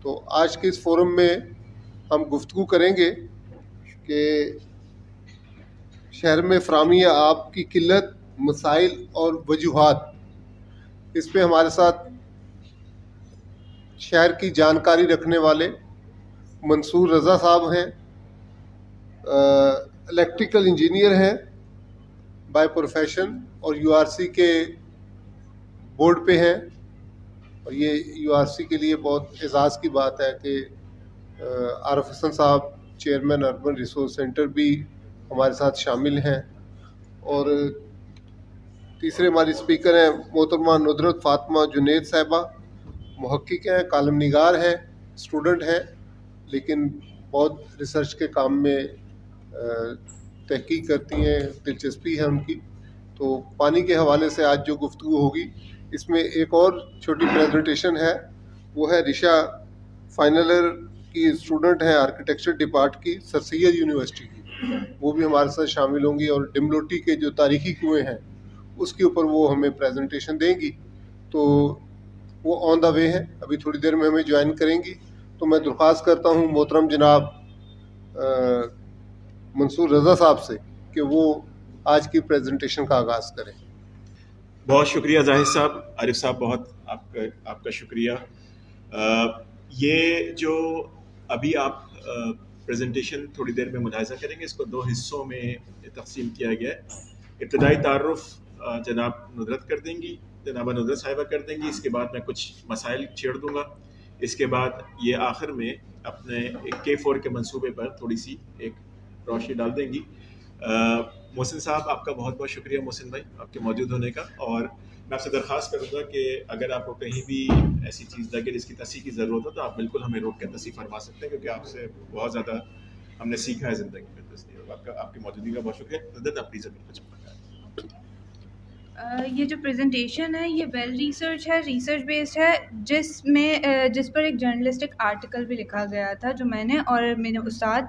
تو آج کے اس فورم میں ہم گفتگو کریں گے کہ شہر میں فراہمی آب کی قلت، مسائل اور وجوہات. اس پہ ہمارے ساتھ شہر کی جانکاری رکھنے والے منصور رضا صاحب ہیں، الیکٹریکل انجینئر ہیں بائی پروفیشن اور یو آر سی کے بورڈ پہ ہیں. اور یہ یو آر سی کے لیے بہت اعزاز کی بات ہے کہ عارف حسن صاحب چیئرمین اربن ریسورس سینٹر بھی ہمارے ساتھ شامل ہیں. اور تیسرے ہماری اسپیکر ہیں محترمہ ندرت فاطمہ جنید صاحبہ، محقق ہیں، کالم نگار ہیں، اسٹوڈنٹ ہیں، لیکن بہت ریسرچ کے کام میں تحقیق کرتی ہیں، دلچسپی ہے ان کی. تو پانی کے حوالے سے آج جو گفتگو ہوگی، اس میں ایک اور چھوٹی پریزنٹیشن ہے، وہ ہے رشا فائنل ایئر کی اسٹوڈنٹ ہیں آرکیٹیکچر ڈپارٹ کی، سر سید یونیورسٹی کی. وہ بھی ہمارے ساتھ شامل ہوں گی اور ڈملوٹی کے جو تاریخی کنویں ہیں اس کے اوپر وہ ہمیں پریزنٹیشن دیں گی. تو وہ آن دا وے ہیں، ابھی تھوڑی دیر میں ہمیں جوائن کریں گی. تو میں درخواست کرتا ہوں محترم جناب منصور رضا صاحب سے کہ وہ آج کی پریزنٹیشن کا آغاز کریں. بہت شکریہ زاہد صاحب. عارف صاحب بہت آپ کا شکریہ. یہ جو ابھی آپ پریزنٹیشن تھوڑی دیر میں ملاحظہ کریں گے، اس کو 2 حصوں میں تقسیم کیا گیا ہے. ابتدائی تعارف جناب ندرت کر دیں گی، جناب ندرت صاحبہ کر دیں گی. اس کے بعد میں کچھ مسائل چھیڑ دوں گا. اس کے بعد یہ آخر میں اپنے K4 کے منصوبے پر تھوڑی سی ایک روشنی ڈال دیں گی. محسن صاحب آپ کا بہت بہت شکریہ، محسن بھائی، آپ کے موجود ہونے کا. اور میں آپ سے درخواست کروں گا کہ اگر آپ کو کہیں بھی ایسی چیز لگے جس کی تصحیح کی ضرورت ہو تو آپ بالکل ہمیں روک کے تصحیح فرما سکتے ہیں، کیونکہ آپ سے بہت زیادہ ہم نے سیکھا ہے زندگی میں. آپ کی موجودگی کا بہت شکریہ. ندرت آپ پلیز کچھ یہ جو پریزنٹیشن ہے یہ ویل ریسرچ ہے، ریسرچ بیسڈ ہے، جس پر ایک جرنلسٹک آرٹیکل بھی لکھا گیا تھا جو میں نے اور میرے استاد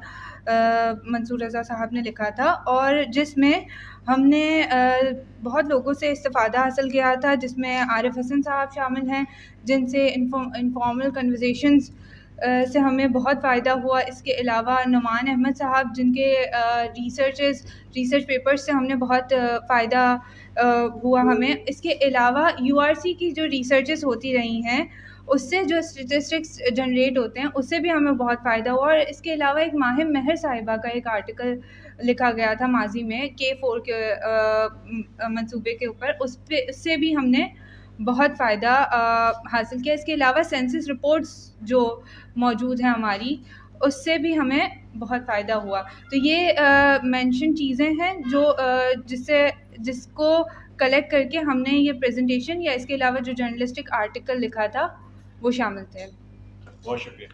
منصور رضا صاحب نے لکھا تھا، اور جس میں ہم نے بہت لوگوں سے استفادہ حاصل کیا تھا، جس میں عارف حسن صاحب شامل ہیں جن سے انفارمل کنورزیشنز سے ہمیں بہت فائدہ ہوا. اس کے علاوہ نعمان احمد صاحب جن کے ریسرچ پیپرز سے ہم نے بہت فائدہ ہوا ہمیں. اس کے علاوہ یو آر سی کی جو ریسرچز ہوتی رہی ہیں اس سے جو اسٹیٹسٹکس جنریٹ ہوتے ہیں اس سے بھی ہمیں بہت فائدہ ہوا. اور اس کے علاوہ ایک ماہم مہر صاحبہ کا ایک آرٹیکل لکھا گیا تھا ماضی میں K4 کے منصوبے کے اوپر، اس سے بھی ہم نے بہت فائدہ حاصل کیا. اس کے علاوہ سینسس رپورٹس جو موجود ہیں ہماری، اس سے بھی ہمیں بہت فائدہ ہوا. تو یہ مینشن چیزیں ہیں جو جس کو کلیکٹ کر کے ہم نے یہ پریزنٹیشن یا اس کے علاوہ جو جرنلسٹک آرٹیکل لکھا تھا وہ شامل تھے. بہت شکریہ.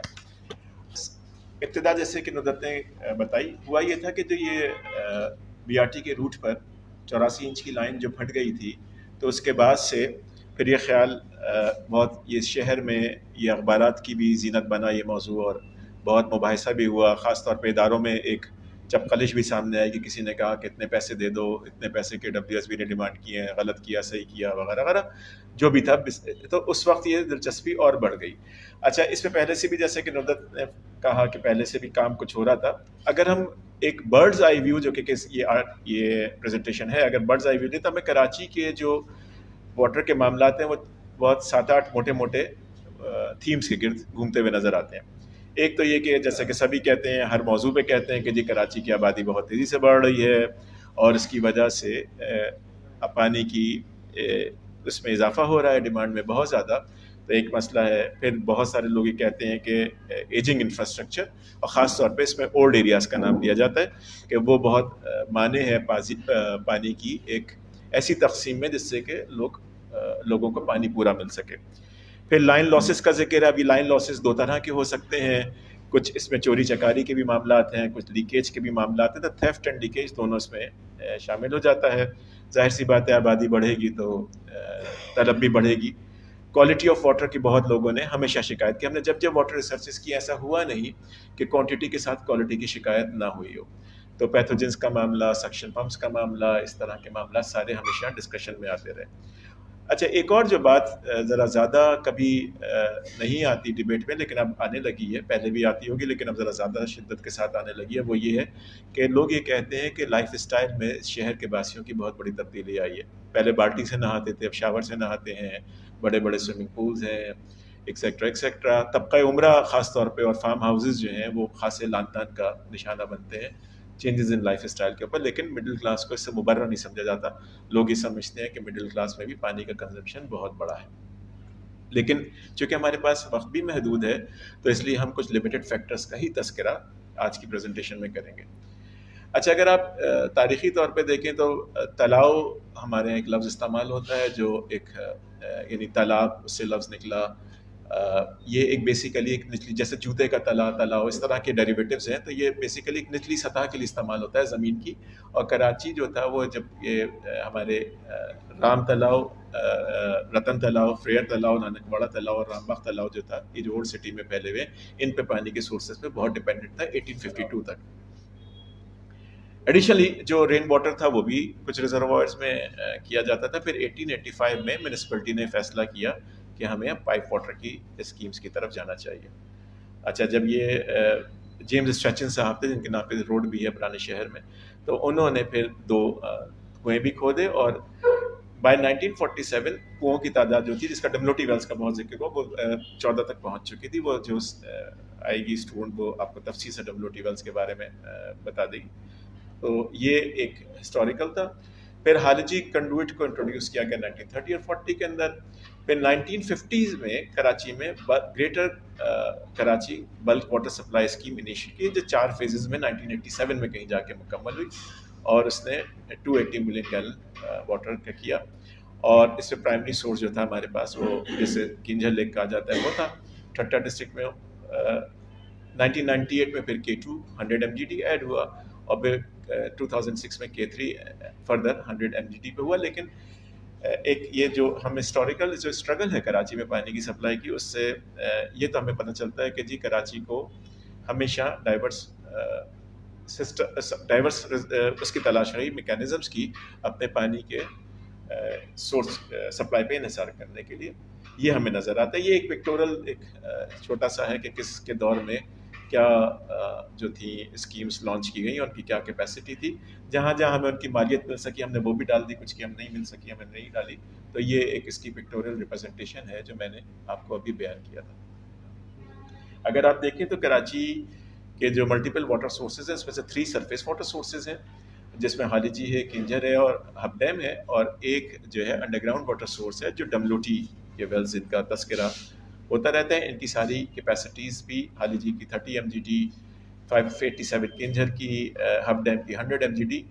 ابتدا جیسے کہ ندرت نے بتائی، ہوا یہ تھا کہ جو یہ BRT کے روٹ پر 84 انچ کی لائن جو پھٹ گئی تھی، تو اس کے بعد سے پھر یہ خیال بہت یہ شہر میں یہ اخبارات کی بھی زینت بنا یہ موضوع، اور بہت مباحثہ بھی ہوا. خاص طور پہ اداروں میں ایک چپقلش بھی سامنے آئی کہ کسی نے کہا کہ اتنے پیسے دے دو، اتنے پیسے کے WSB نے ڈیمانڈ کیے ہیں، غلط کیا، صحیح کیا، وغیرہ وغیرہ جو بھی تھا. تو اس وقت یہ دلچسپی اور بڑھ گئی. اچھا، اس میں پہلے سے بھی جیسے کہ ندرت نے کہا کہ پہلے سے بھی کام کچھ ہو رہا تھا. اگر ہم ایک برڈز آئی ویو، جو کہ یہ پریزنٹیشن ہے، اگر برڈز آئی ویو لیں تو ہمیں کراچی کے جو واٹر کے معاملات ہیں وہ بہت 7-8 موٹے موٹے تھیمز کے گرد گھومتے ہوئے نظر آتے ہیں. ایک تو یہ کہ جیسا کہ سبھی کہتے ہیں، ہر موضوع پہ کہتے ہیں کہ جی کراچی کی آبادی بہت تیزی سے بڑھ رہی ہے اور اس کی وجہ سے پانی کی اس میں اضافہ ہو رہا ہے، ڈیمانڈ میں بہت زیادہ. تو ایک مسئلہ ہے. پھر بہت سارے لوگ یہ کہتے ہیں کہ ایجنگ انفراسٹرکچر، اور خاص طور پہ اس میں اولڈ ایریاز کا نام لیا جاتا ہے کہ وہ بہت مانے ہے پانی کی ایک ایسی تقسیم میں جس سے کہ لوگوں کو پانی پورا مل سکے. پھر لائن لاسز کا ذکر ہے. ابھی لائن لاسز 2 طرح کے ہو سکتے ہیں، کچھ اس میں چوری چکاری کے بھی معاملات ہیں، کچھ لیکیج کے بھی معاملات ہیں. تو تھیفٹ اینڈ لیکیج دونوں اس میں شامل ہو جاتا ہے. ظاہر سی بات ہے، آبادی بڑھے گی تو طلب بھی بڑھے گی. کوالٹی آف واٹر کی بہت لوگوں نے ہمیشہ شکایت کی. ہم نے جب واٹر ریسرچز کی، ایسا ہوا نہیں کہ کوانٹٹی کے ساتھ کوالٹی کی شکایت نہ ہوئی ہو. تو پیتھوجنس کا معاملہ، سکشن پمپس کا معاملہ، اس طرح کے معاملات سارے ہمیشہ ڈسکشن میں آتے رہے. اچھا ایک اور جو بات ذرا زیادہ کبھی نہیں آتی ڈبیٹ میں لیکن اب آنے لگی ہے، پہلے بھی آتی ہوگی لیکن اب ذرا زیادہ شدت کے ساتھ آنے لگی ہے، وہ یہ ہے کہ لوگ یہ کہتے ہیں کہ لائف اسٹائل میں شہر کے باسیوں کی بہت بڑی تبدیلی آئی ہے. پہلے بالٹی سے نہاتے تھے، اب شاور سے نہاتے ہیں، بڑے بڑے سوئمنگ پولز ہیں، ایکسیکٹرا ایکسیکٹرا. طبقہ عمرہ خاص طور پہ اور فارم ہاؤسز جو ہیں وہ خاصے لان تان کا نشانہ بنتے ہیں چینجز ان لائف اسٹائل کے اوپر. لیکن مڈل کلاس کو اس سے مبرر نہیں سمجھا جاتا. لوگ یہ سمجھتے ہیں کہ مڈل کلاس میں بھی پانی کا کنزمپشن بہت بڑا ہے. لیکن چونکہ ہمارے پاس وقت بھی محدود ہے تو اس لیے ہم کچھ لمیٹڈ فیکٹرز کا ہی تذکرہ آج کی پریزنٹیشن میں کریں گے. اچھا اگر آپ تاریخی طور پہ دیکھیں تو تلاؤ ہمارے یہاں ایک لفظ استعمال ہوتا ہے جو ایک یعنی تالاب اس سے لفظ نکلا. یہ ایک بیسیکلی ایک نچلی جیسے جوتے کا تلاؤ اس طرح کے ڈیریویٹیوز ہیں تو یہ بیسیکلی ایک نچلی سطح کے لیے استعمال ہوتا ہے زمین کی. اور کراچی جو تھا وہ جب یہ ہمارے رام تلاؤ، رتن تلاؤ، فریئر تلاؤ، نانک واڑہ تلاؤ اور رام باغ تلاؤ جو تھا یہ جو اولڈ سٹی میں پھیلے ہوئے ان پہ پانی کے سورسز پہ بہت ڈپینڈنٹ تھا 1852 تک. ایڈیشنلی جو رین واٹر تھا وہ بھی کچھ ریزروائرز میں کیا جاتا تھا. پھر 1885 میں میونسپلٹی نے فیصلہ کیا کہ ہمیں اب پائپ واٹر کی اسکیمز کی طرف جانا چاہیے. اچھا جب یہ جیمز اسٹریچن صاحب تھے جن کے نام پہ روڈ بھی ہے پرانے شہر میں، تو انہوں نے پھر 2 کنویں بھی کھودے اور بائی 1947 کنوؤں کی تعداد جو تھی جس کا ڈبلوٹی ویلز کا بہت ذکر ہوا وہ 14 تک پہنچ چکی تھی. وہ جو آئے گی اسٹوڈنٹ وہ آپ کو تفصیل سے ڈبلوٹی ویلز کے بارے میں بتا دے گی. تو یہ ایک ہسٹوریکل تھا. پھر ہالجی کنڈوئٹ کو انٹروڈیوس کیا گیا 1930 اور 40 کے اندر. پھر 1950s میں کراچی میں گریٹر کراچی بلک واٹر سپلائی اسکیم انیشیٹ کی جو 4 فیزز میں 1987 میں کہیں جا کے مکمل ہوئی اور اس نے 280 ملین گیلن واٹر کا کیا. اور اس میں پرائمری سورس جو تھا ہمارے پاس وہ جیسے کنجھر لیک کہا جاتا ہے وہ تھا ٹھٹہ ڈسٹرکٹ میں. 1998 میں پھر K2 100 MGD ایڈ ہوا اور پھر 2006 میں K3 فردر 100 MGD پہ ہوا. لیکن ایک یہ جو ہم ہسٹوریکل جو اسٹرگل ہے کراچی میں پانی کی سپلائی کی اس سے یہ تو ہمیں پتہ چلتا ہے کہ جی کراچی کو ہمیشہ ڈائیورس اس کی تلاش رہی میکینزمس کی اپنے پانی کے سورس سپلائی پہ انحصار کرنے کے لیے. یہ ہمیں نظر آتا ہے. یہ ایک پکٹورل ایک چھوٹا سا ہے کہ کس کے دور میں کیا جو تھی اسکیمز لانچ کی گئی اور ان کی کیا کیپیسٹی تھی. جہاں جہاں ہمیں ان کی مالیت مل سکی ہم نے وہ بھی ڈال دی، کچھ کی ہم نہیں مل سکی ہمیں نہیں ڈالی. تو یہ ایک اس کی پکٹوریل ریپرزنٹیشن ہے جو میں نے آپ کو ابھی بیان کیا تھا. اگر آپ دیکھیں تو کراچی کے جو ملٹیپل واٹر سورسز ہیں اس میں سے 3 سرفیس واٹر سورسز ہیں جس میں حالیجی ہے، کنجر ہے اور ہب ڈیم ہے، اور ایک جو ہے انڈر گراؤنڈ واٹر سورس ہے جو ڈملوٹی کے ویلز ان کا تذکرہ ہوتا رہتا ہے. ان کی ساری کیپیسٹیز بھی حالیجی کی 30 MGD، 587 کنجر کی، ہب ڈیم کی 100 MGD.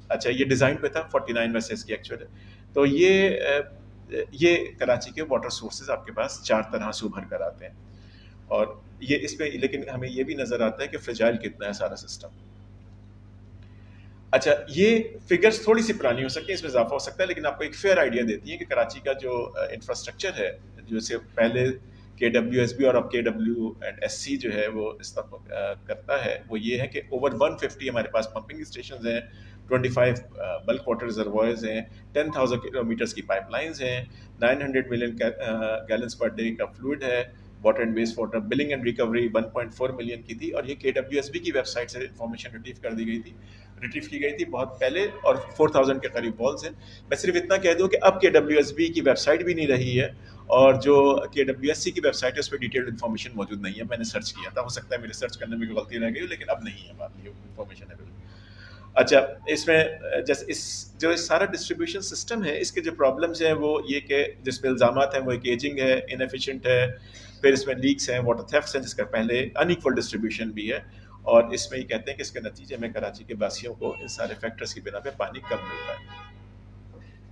اچھا یہ ڈیزائن پہ تھا 49 ویسے اس کی ایکچوئل ہے. تو یہ کراچی کے واٹر سورسز آپ کے پاس 4 طرح سے ابھر کر آتے ہیں. اور یہ اس میں لیکن ہمیں یہ بھی نظر آتا ہے کہ فریجائل کتنا ہے سارا سسٹم. اچھا یہ فگرز تھوڑی سی پرانی ہو سکتی ہیں، اس میں اضافہ ہو سکتا ہے، لیکن آپ کو ایک فیئر آئیڈیا دیتی ہیں کہ کراچی کا جو انفراسٹرکچر ہے جو سے پہلے KWSB اور اب KWSC جو ہے وہ کرتا ہے وہ یہ ہے کہ اوور 150 ہمارے پاس پمپنگ اسٹیشنز ہیں، 25 بلک واٹر ریزروائرز ہیں، 10,000 کلومیٹرز کی پائپ لائنز ہیں، 900 ملین گیلنز پر ڈے کا فلوئڈ ہے. Water and waste water billing and recovery 1.4 million کی تھی اور یہ KWSB کی ویب سائٹ سے انفارمیشن ریٹریو کی گئی تھی بہت پہلے، اور 4,000 کے قریب والز ہیں. میں صرف اتنا کہہ دوں کہ اب KWSB کی ویب سائٹ بھی نہیں رہی ہے اور جو KWSC کی ویب سائٹ ہے اس پہ ڈیٹیلڈ انفارمیشن موجود نہیں ہے. میں نے سرچ کیا تھا، ہو سکتا ہے میرے سرچ کرنے میں کوئی غلطی رہ گئی ہو لیکن اب نہیں ہے ہمارے لیے انفارمیشن اویلیبل. اچھا اس میں جیسے اس جو سارا ڈسٹریبیوشن سسٹم ہے اس کے جو پرابلمس ہیں وہ یہ کہ جس پہ الزامات ہیں وہ ایک ایجنگ ہے، انیفیشینٹ ہے، پھر اس میں لیکس ہیں، واٹر تھیفٹس ہیں جس کا پہلے ان ایکول ڈسٹریبیوشن بھی ہے، اور اس میں یہ کہتے ہیں کہ اس کے نتیجے میں کراچی کے باسیوں کو ان سارے فیکٹرز کی بنا پہ پانی کم ملتا ہے.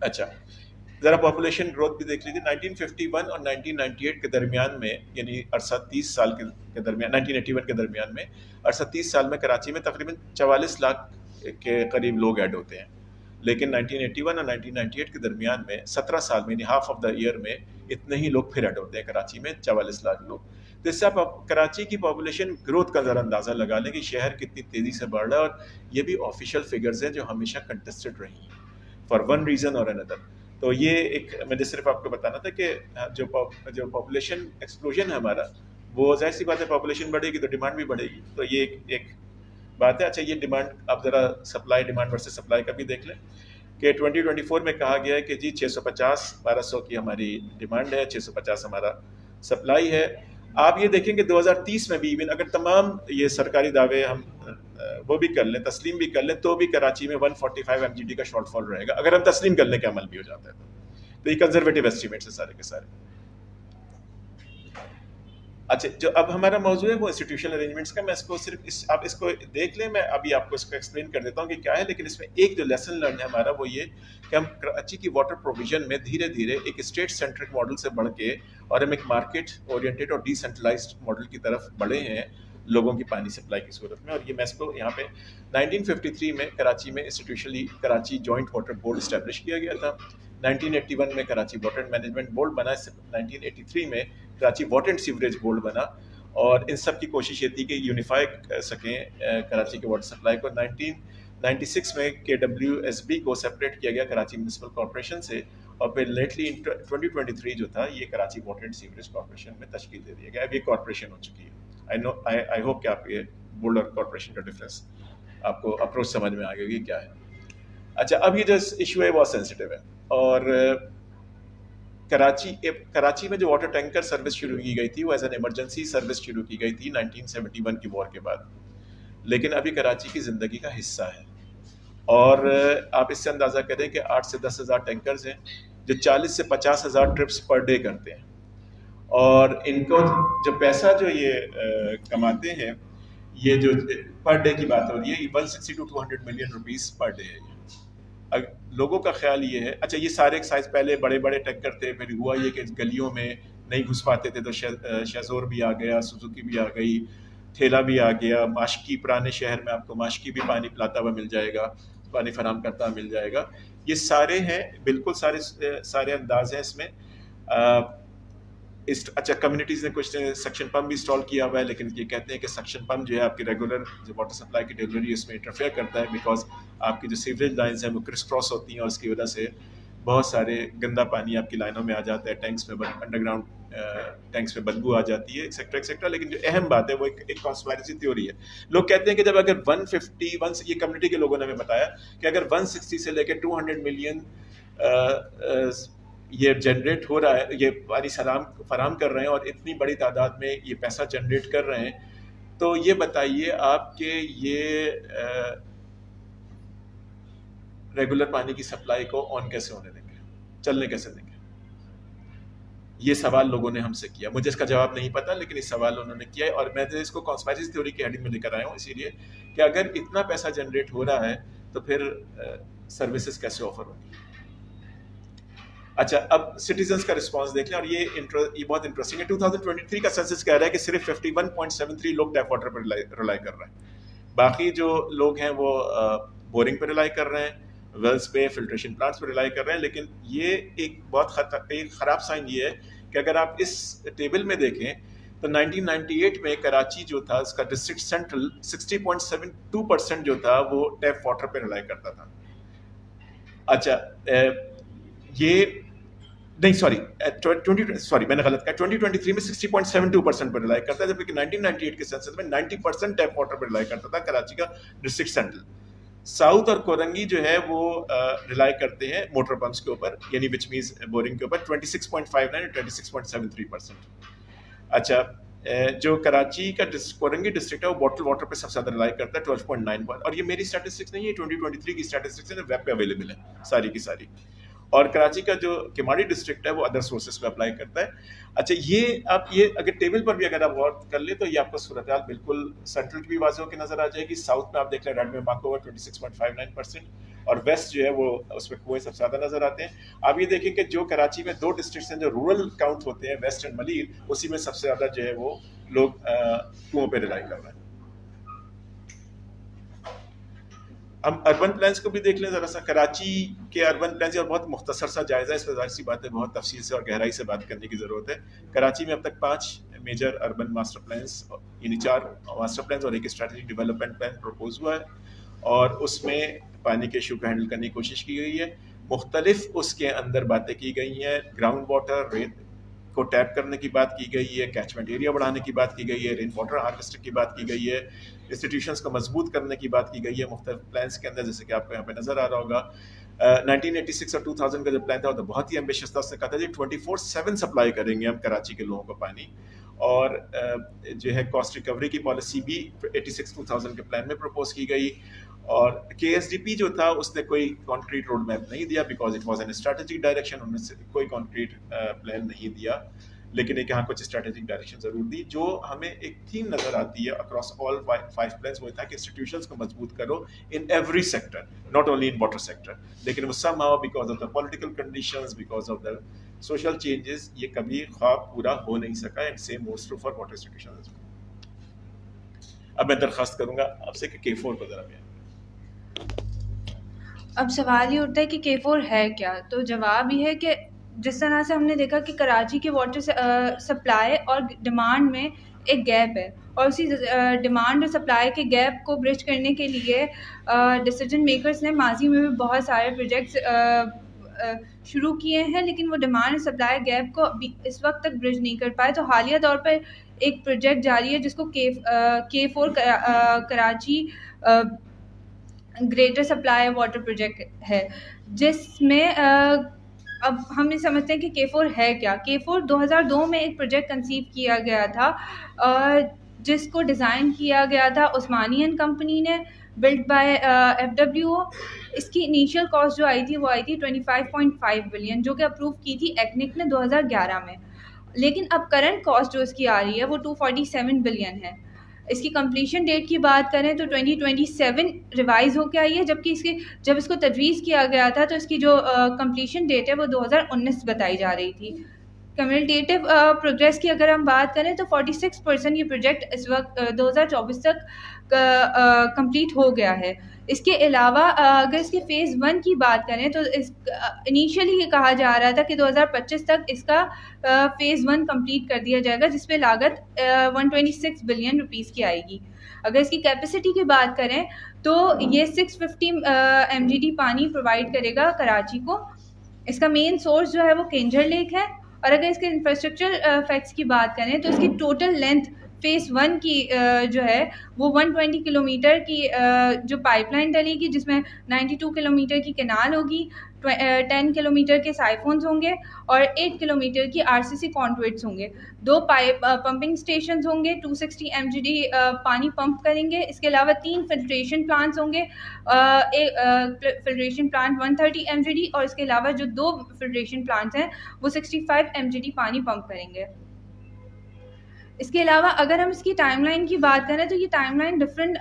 اچھا ذرا پاپولیشن گروتھ بھی دیکھ لیجیے. 1951 اور 1998 کے درمیان میں یعنی عرصہ 30 سال کے درمیان 1981 کے درمیان میں عرصہ 30 سال میں کراچی میں تقریباً 44 لاکھ کے قریب لوگ ایڈ ہوتے ہیں. لیکن 1981 اور 1998 کے درمیان میں 17 سال میں یعنی ہاف آف دا ایئر میں اتنے ہی لوگ پھر ایڈ ہوتے ہیں کراچی میں 44 لاکھ لوگ. تو اس سے آپ کراچی کی پاپولیشن گروتھ کا ذرا اندازہ لگا لیں کہ شہر کتنی تیزی سے بڑھ رہا ہے، اور یہ بھی آفیشیل فگرز ہیں جو ہمیشہ کنٹسٹڈ رہی ہیں فار ون ریزن اور اندر. تو یہ ایک مجھے صرف آپ کو بتانا تھا کہ جو پاپولیشن ایکسپلوژن ہے ہمارا، وہ ظاہر سی بات ہے پاپولیشن بڑھے گی تو ڈیمانڈ بھی بڑھے گی، تو یہ ایک بات ہے. اچھا یہ ڈیمانڈ آپ ذرا سپلائی ڈیمانڈ ورسز سپلائی کا بھی دیکھ لیں کہ 2024 میں کہا گیا ہے کہ جی 650 1200 کی ہماری ڈیمانڈ ہے، 650 ہمارا سپلائی ہے. آپ یہ دیکھیں کہ 2030 میں بھی ایون اگر تمام یہ سرکاری دعوے ہم وہ بھی کر لیں، تسلیم بھی کر لیں، تو بھی کراچی میں 145 MGD کا شارٹ فال رہے گا اگر ہم تسلیم کرنے کا عمل بھی ہو جاتا ہے تو یہ کنزرویٹو ایسٹیمیٹس ہیں سارے کے سارے. اچھا جو اب ہمارا موضوع ہے وہ انسٹیٹیوشنل ارینجمنٹس کا، میں اس کو صرف آپ اس کو دیکھ لیں، میں ابھی آپ کو اس کو ایکسپلین کر دیتا ہوں کہ کیا ہے. لیکن اس میں ایک جو لیسن لرن ہے ہمارا وہ یہ کہ ہم کراچی کی واٹر پروویژن میں دھیرے دھیرے ایک اسٹیٹ سینٹرک ماڈل سے بڑھ کے اور ہم ایک مارکیٹ اورینٹیڈ اور ڈی سینٹرلائزڈ ماڈل کی طرف بڑھے ہیں لوگوں کی پانی سپلائی کی صورت میں. اور یہ میں اس کو یہاں پہ 1953 میں کراچی میں institutionally Karachi joint water board establish کیا گیا تھا. 1981 میں کراچی واٹر مینجمنٹ بورڈ بنا. 1983 میں Karachi water and sewerage board بنا. اور ان سب کی کوشش یہ تھی کہ یونیفائی کر سکیں کراچی کے واٹر سپلائی کو. 1996 میں KWSB کو سپریٹ کیا گیا کراچی میونسپل کارپوریشن سے، اور پھر لیٹلی 2023 جو تھا یہ Karachi water and sewerage corporation میں تشکیل دے دیا گیا. اب یہ کارپوریشن ہو چکی ہے. آئی ہوپ کہ آپ یہ بورڈ اور کارپوریشن کا ڈفرینس آپ کو اپروچ سمجھ میں آ گئی کہ کیا ہے. اچھا اب یہ جو ایشو ہے بہت سینسیٹیو ہے، اور کراچی میں جو واٹر ٹینکر سروس شروع کی گئی تھی وہ ایز این ایمرجنسی سروس شروع کی گئی تھی 1971 کی وار کے بعد، لیکن ابھی کراچی کی زندگی کا حصہ ہے. اور آپ اس سے اندازہ کریں کہ 8 سے 10 ہزار ٹینکرز ہیں جو 40 سے 50 ہزار ٹرپس پر ڈے کرتے ہیں. اور ان کو جو پیسہ جو یہ کماتے ہیں، یہ جو پر ڈے کی بات ہو رہی ہے، 160 to 200 million rupees per day ہے. لوگوں کا خیال یہ ہے، اچھا یہ سارے سائز پہلے بڑے بڑے ٹینکر تھے، پھر ہوا یہ کہ گلیوں میں نہیں گھس پاتے تھے تو شیزور بھی آ گیا، سوزوکی بھی آ گئی، تھیلا بھی آ گیا، ماشکی پرانے شہر میں آپ کو ماشکی بھی پانی پلاتا ہوا مل جائے گا، پانی فراہم کرتا ہوا مل جائے گا. یہ سارے ہیں، بالکل سارے انداز ہیں اس میں. اچھا کمیونٹیز نے کچھ سکشن پمپ بھی انسٹال کیا ہوا ہے، لیکن یہ کہتے ہیں کہ سکشن پمپ جو ہے آپ کی ریگولر جو واٹر سپلائی کی ڈیلیوری اس میں انٹرفیئر کرتا ہے، بیکاز آپ کی جو سیوریج لائنز ہیں وہ کرس کراس ہوتی ہیں، اور اس کی وجہ سے بہت سارے گندا پانی آپ کی لائنوں میں آ جاتا ہے، ٹینکس میں انڈر گراؤنڈ ٹینکس میں بدبو آ جاتی ہے ایکسیکٹرا ایکسیکٹرا. لیکن جو اہم بات ہے وہ ایک کانسپائرسی تھیوری ہے. لوگ کہتے ہیں کہ جب اگر 150 یہ کمیونٹی کے لوگوں نے ہمیں بتایا کہ اگر 160 سے لے کے 200 ملین یہ جنریٹ ہو رہا ہے، یہ پانی فراہم کر رہے ہیں اور اتنی بڑی تعداد میں یہ پیسہ جنریٹ کر رہے ہیں، تو یہ بتائیے آپ کہ یہ ریگولر پانی کی سپلائی کو آن کیسے ہونے دیں گے، چلنے کیسے دیں گے؟ یہ سوال لوگوں نے ہم سے کیا. مجھے اس کا جواب نہیں پتا، لیکن اس سوال انہوں نے کیا ہے، اور میں اس کو کانسپائرسی تھیوری کی ہیڈنگ میں لے کر آیا ہوں اسی لیے کہ اگر اتنا پیسہ جنریٹ ہو رہا ہے تو پھر سروسز کیسے آفر ہوں گی. اچھا اب سٹیزنز کا رسپانس دیکھ لیں، اور یہ بہت انٹرسٹنگ ہے. 2023 کا سینسس کہہ رہا ہے کہ صرف 51.73 لوگ ٹیپ واٹر پر ریلائی کر رہے ہیں. باقی جو لوگ ہیں وہ بورنگ پہ ریلائی کر رہے ہیں، ویلز پہ، فلٹریشن پلانٹس پہ ریلائی کر رہے ہیں. لیکن یہ ایک بہت خراب سائن یہ ہے کہ اگر آپ اس ٹیبل میں دیکھیں تو 1998 میں کراچی جو تھا اس کا ڈسٹرکٹ سینٹرل 60.72% جو تھا وہ ٹیپ واٹر پہ ریلائی کرتا تھا. اچھا یہ نہیں سوری میں نے غلط کہا، 2023 میں 60.72% پر ریلائی کرتا ہے، جبکہ 1998 کے سینسس میں 90% ٹیپ واٹر پر ریلائی کرتا تھا کراچی کا ڈسٹرکٹ سینٹرل. ساؤتھ اور کورنگی جو ہے وہ ریلائی کرتے ہیں موٹر پمپس کے اوپر، یعنی وچ مینز بورنگ کے اوپر 26.59 اور 26.73%. اچھا جو کراچی کا کورنگی ڈسٹرکٹ ہے وہ باٹل واٹر پہ سب سے زیادہ ریلائی کرتا ہے 12.9 اور یہ میری اسٹیٹسٹکس نہیں ہے، 2023 کی اسٹیٹسٹکس ہے، ویب پہ اویلیبل ہے ساری کی ساری. اور کراچی کا جو کیماڑی ڈسٹرکٹ ہے وہ ادر سورسز پہ اپلائی کرتا ہے. اچھا یہ آپ یہ اگر ٹیبل پر بھی اگر آپ غور کر لیں تو یہ آپ کو صورتحال بالکل سینٹرل کی بھی واضح ہو کے نظر آ جائے گی. ساؤتھ میں آپ دیکھ لیں ریڈ میں مارک اوور 26.59% اور ویسٹ جو ہے وہ اس میں کنویں سب سے زیادہ نظر آتے ہیں. آپ یہ دیکھیں کہ جو کراچی میں 2 ڈسٹرکٹس ہیں جو رورل کاؤنٹ ہوتے ہیں، ویسٹ اینڈ ملیر، اسی میں سب سے زیادہ جو ہے وہ لوگ کنووں پہ ریلائی کر رہے ہیں. ہم اربن پلانس کو بھی دیکھ لیں ذرا سا. کراچی کے اربن پلانس اور بہت مختصر سا جائزہ، اس پہ ظاہر سی بات ہے بہت تفصیل سے اور گہرائی سے بات کرنے کی ضرورت ہے. کراچی میں اب تک 5 میجر اربن ماسٹر پلانس، یعنی 4 ماسٹر پلانس اور ایک اسٹریٹجک ڈیولپمنٹ پلان پروپوز ہوا ہے، اور اس میں پانی کے ایشو کو ہینڈل کرنے کی کوشش کی گئی ہے. مختلف اس کے اندر باتیں کی گئی ہیں. گراؤنڈ واٹر ریت کو ٹیپ کرنے کی بات کی گئی ہے, کیچمنٹ ایریا بڑھانے کی بات کی گئی ہے, رین واٹر ہارویسٹنگ کی بات کی گئی ہے, انسٹیٹیوشنس کو مضبوط کرنے کی بات کی گئی ہے مختلف پلانس کے اندر, جیسے کہ آپ کو یہاں پہ نظر آ رہا ہوگا. 1986 اور 2000 کا جو پلان تھا وہ تو بہت ہی ایمبیشیس تھا. اس نے کہا تھا جی 24/7 سپلائی کریں گے ہم کراچی کے لوگوں کو پانی, اور جو ہے کاسٹ ریکوری کی پالیسی بھی 86-2000 کے پلان میں پروپوز کی گئی. اور کے ایس ڈی پی جو تھا اس نے کوئی کانکریٹ روڈ میپ نہیں دیا, because it was an strategic direction, ان نے کوئی کانکریٹ پلان نہیں دیا, لیکن ایک یہاں کچھ اسٹریٹجک ڈائریکشن ضرور دی. جو ہمیں ایک تھیم نظر آتی ہے اکراس آل 5 پلانس, وہ تھا کہ انسٹیٹیوشنس کو مضبوط کرو in every sector, not only in water sector. لیکن وہ some how because of the political conditions, because of the social changes, یہ کبھی خواب پورا ہو نہیں سکا. And same holes true for water institutions. اب میں درخواست کروں گا آپ سے کہ K4 کو ذرا بیان. اب سوال یہ اٹھتا ہے کہ K4 ہے کیا؟ تو جواب یہ ہے کہ جس طرح سے ہم نے دیکھا کہ کراچی کے واٹر سپلائی اور ڈیمانڈ میں ایک گیپ ہے, اور اسی ڈیمانڈ اور سپلائی کے گیپ کو برج کرنے کے لیے ڈیسیجن میکرز نے ماضی میں بھی بہت سارے پروجیکٹس شروع کیے ہیں, لیکن وہ ڈیمانڈ اور سپلائی گیپ کو اس وقت تک برج نہیں کر پائے. تو حالیہ طور پر ایک پروجیکٹ جاری ہے جس کو K4 Karachi greater supply water project ہے, جس میں اب ہم یہ سمجھتے ہیں کہ K4 ہے کیا. K4 2002 میں ایک پروجیکٹ کنسیو کیا گیا تھا جس کو ڈیزائن کیا گیا تھا عثمانی اینڈ کمپنی نے, بلڈ بائی FWO. اس کی انیشیل کاسٹ جو آئی تھی وہ آئی تھی 25.5 بلین, جو کہ اپروو کی تھی ایکنک نے 2011 میں. لیکن اب کرنٹ کاسٹ جو اس کی آ رہی ہے وہ 247 بلین ہے. اس کی کمپلیشن ڈیٹ کی بات کریں تو 2027 ریوائز ہو کے آئی ہے, جبکہ جب اس کو تجویز کیا گیا تھا تو اس کی جو کمپلیشن ڈیٹ ہے وہ 2019 بتائی جا رہی تھی. کمیونٹیو پروگریس کی اگر ہم بات کریں تو 46% یہ پروجیکٹ اس وقت 2024 تک کمپلیٹ ہو گیا ہے. اس کے علاوہ اگر اس کے فیز 1 کی بات کریں تو انیشیلی یہ کہا جا رہا تھا کہ 2025 تک اس کا فیز 1 کمپلیٹ کر دیا جائے گا, جس پہ لاگت 126 بلین روپیز کی آئے گی. اگر اس کی کیپیسٹی کی بات کریں تو یہ 650 MGD پانی پرووائڈ کرے گا کراچی کو. اس کا مین سورس جو ہے وہ کینجر لیک ہے. اور اگر اس کے انفراسٹرکچر فیکٹس کی بات کریں تو اس کی ٹوٹل لینتھ فیز 1 کی جو ہے وہ 120 کلومیٹر کی جو پائپ لائن ڈلے گی, جس میں 92 کلومیٹر کی کینال ہوگی, 10 کلومیٹر کے سائفونز ہوں گے اور 8 کلومیٹر کی RCC کانٹویٹس ہوں گے. 2 پمپنگ اسٹیشنز ہوں گے, 260 MGD پانی پمپ کریں گے. اس کے علاوہ 3 فلٹریشن پلانٹس ہوں گے, فلٹریشن پلانٹ 130 MGD, اور اس کے علاوہ جو 2 فلٹریشن پلانٹس ہیں وہ 65 MGD پانی پمپ کریں گے. اس کے علاوہ اگر ہم اس کی ٹائم لائن کی بات کریں تو یہ ٹائم لائن ڈفرینٹ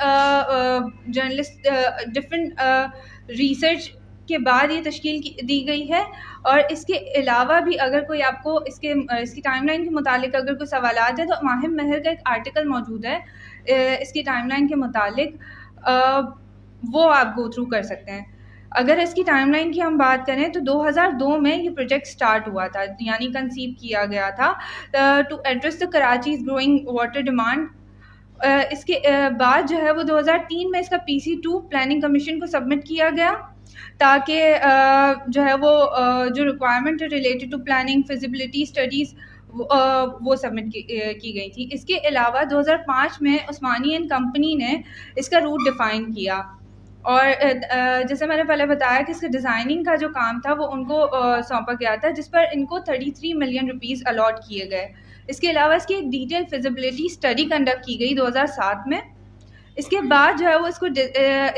ریسرچ کے بعد یہ تشکیل دی گئی ہے. اور اس کے علاوہ بھی اگر کوئی آپ کو اس کی ٹائم لائن کے متعلق اگر کوئی سوالات ہیں تو ماہم مہر کا ایک آرٹیکل موجود ہے اس کی ٹائم لائن کے متعلق, وہ آپ گو تھرو کر سکتے ہیں. اگر اس کی ٹائم لائن کی ہم بات کریں تو 2002 میں یہ پروجیکٹ سٹارٹ ہوا تھا, یعنی کنسیو کیا گیا تھا to address the Karachi's growing water demand. اس کے بعد جو ہے وہ 2003 میں اس کا PC2 پلاننگ کمیشن کو سبمٹ کیا گیا, تاکہ جو ہے وہ جو requirement related to planning feasibility studies وہ سبمٹ کی گئی تھی. اس کے علاوہ 2005 میں عثمانی اینڈ کمپنی نے اس کا روٹ ڈیفائن کیا, اور جیسے میں نے پہلے بتایا کہ اس کے ڈیزائننگ کا جو کام تھا وہ ان کو سونپا گیا تھا, جس پر ان کو 33 ملین روپیز الاٹ کیے گئے. اس کے علاوہ اس کی ایک ڈیٹیل فیزیبلٹی اسٹڈی کنڈکٹ کی گئی 2007 میں. اس کے بعد جو ہے وہ اس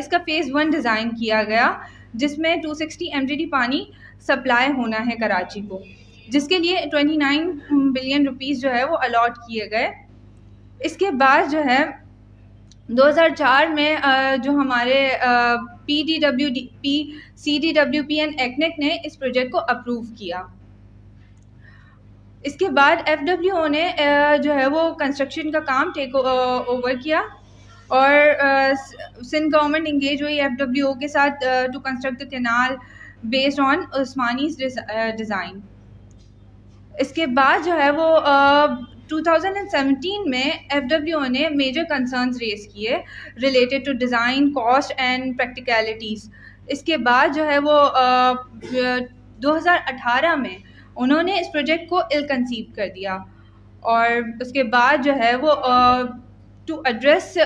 کا فیز 1 ڈیزائن کیا گیا, جس میں 260 MGD پانی سپلائی ہونا ہے کراچی کو, جس کے لیے 29 بلین روپیز جو ہے وہ الاٹ کیے گئے. اس کے بعد جو ہے 2004 میں جو ہمارے CDWP اینڈ ایکنک نے اس پروجیکٹ کو اپروو کیا. اس کے بعد FWO نے جو ہے وہ کنسٹرکشن کا کام ٹیک اوور کیا, اور سندھ گورنمنٹ انگیج ہوئی FWO کے ساتھ to construct the canal based on Usmani's design. اس کے بعد جو ہے وہ 2017 میں FWO نے میجر کنسرنز ریز کیے related to design, cost and practicalities. اس کے بعد جو ہے وہ 2018 میں انہوں نے اس پروجیکٹ کو ill conceived کر دیا, اور اس کے بعد جو ہے وہ to address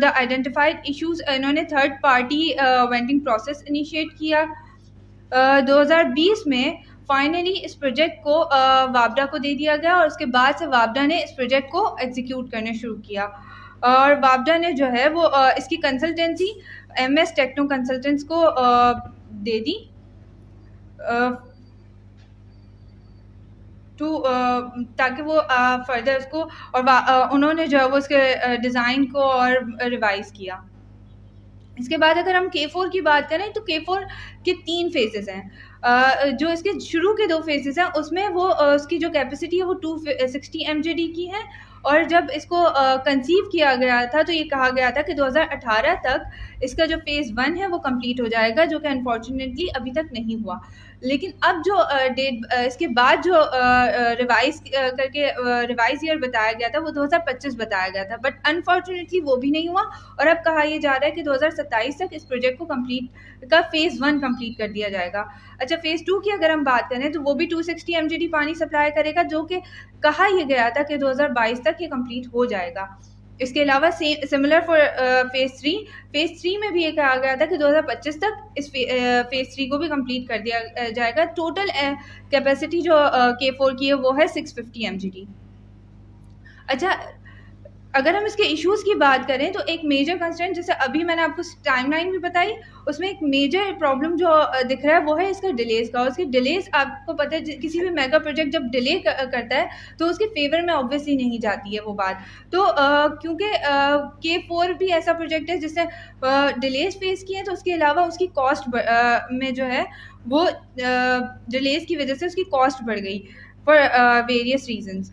the identified issues انہوں نے third party vending process initiate کیا. 2020 میں فائنلی اس پروجیکٹ کو وابڈا کو دے دیا گیا, اور اس کے بعد سے وابڈا نے اس پروجیکٹ کو ایگزیکیوٹ کرنا شروع کیا, اور وابڈا نے جو ہے وہ اس کی کنسلٹنسی MS ٹیکنو کنسلٹنٹس کو دے دی تاکہ وہ فردر اس کو, اور انہوں نے جو ہے وہ اس کے ڈیزائن کو اور ریوائز کیا. اس کے بعد اگر ہم K4 کی بات کریں تو K4 کے 3 فیزز ہیں. جو اس کے شروع کے 2 فیزز ہیں اس میں وہ اس کی جو کیپیسٹی ہے وہ 260 MJD کی ہے, اور جب اس کو کنسیو کیا گیا تھا تو یہ کہا گیا تھا کہ 2018 تک اس کا جو فیز 1 ہے وہ کمپلیٹ ہو جائے گا, جو کہ انفارچونیٹلی ابھی تک نہیں ہوا. لیکن اب جو ڈیٹ اس کے بعد جو ریوائز کر کے ریوائز ایئر بتایا گیا تھا وہ 2025 بتایا گیا تھا, بٹ انفارچونیٹلی وہ بھی نہیں ہوا, اور اب کہا یہ جا رہا ہے کہ 2027 تک اس پروجیکٹ کو کمپلیٹ کا فیز 1 کمپلیٹ کر دیا جائے گا. اچھا, فیز 2 کی اگر ہم بات کریں تو وہ بھی 260 MJD پانی سپلائی کرے گا, جو کہ کہا یہ گیا تھا کہ 2022 تک یہ کمپلیٹ ہو جائے گا. اس کے علاوہ سملر فار فیز 3 میں بھی یہ کہا گیا تھا کہ 2025 تک اس فیز 3 کو بھی کمپلیٹ کر دیا جائے گا. ٹوٹل کیپیسٹی جو K4 کی ہے وہ ہے 650 MJD. اچھا, اگر ہم اس کے ایشوز کی بات کریں تو ایک میجر کنسرن, جیسے ابھی میں نے آپ کو ٹائم لائن بھی بتائی, اس میں ایک میجر پرابلم جو دکھ رہا ہے وہ ہے اس کا ڈیلیز کا. اس کی ڈیلیز آپ کو پتہ ہے کسی بھی میگا پروجیکٹ جب ڈیلے کرتا ہے تو اس کے فیور میں آبویسلی نہیں جاتی ہے وہ بات. تو کیونکہ K4 بھی ایسا پروجیکٹ ہے جس نے ڈیلیز فیس کیے ہیں, تو اس کے علاوہ اس کی کاسٹ میں جو ہے وہ ڈیلیز کی وجہ سے اس کی کاسٹ بڑھ گئی فار ویریس ریزنس,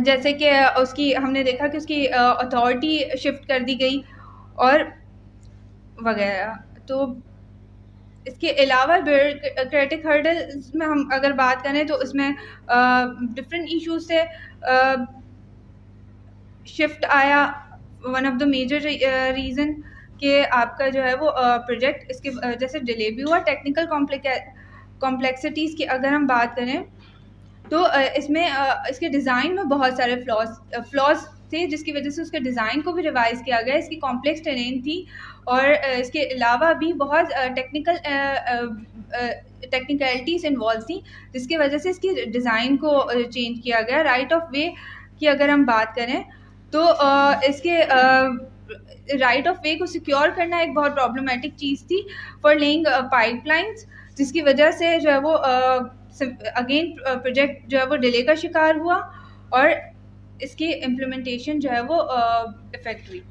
جیسے کہ اس کی ہم نے دیکھا کہ اس کی اتھارٹی شفٹ کر دی گئی اور وغیرہ. تو اس کے علاوہ بیوروکریٹک ہرڈلز میں ہم اگر بات کریں تو اس میں ڈفرینٹ ایشوز سے شفٹ آیا. One of the major reason کہ آپ کا جو ہے وہ پروجیکٹ اس کے جیسے ڈیلے بھی ہوا. ٹیکنیکل کمپلیکسٹیز کی اگر ہم بات کریں تو اس میں اس کے ڈیزائن میں بہت سارے فلاز تھے, جس کی وجہ سے اس کے ڈیزائن کو بھی ریوائز کیا گیا. اس کی کمپلیکس ٹرین تھی, اور اس کے علاوہ بھی بہت ٹیکنیکلٹیز انوالو تھیں, جس کی وجہ سے اس کی ڈیزائن کو چینج کیا گیا. رائٹ آف وے کی اگر ہم بات کریں تو اس کے رائٹ آف وے کو سیکیور کرنا ایک بہت پرابلمٹک چیز تھی فار لینگ پائپ لائنس, جس کی وجہ سے جو ہے وہ اگین پروجیکٹ جو ہے وہ ڈیلے کا شکار ہوا, اور اس کی امپلیمنٹیشن جو ہے وہ افیکٹ ہوئی.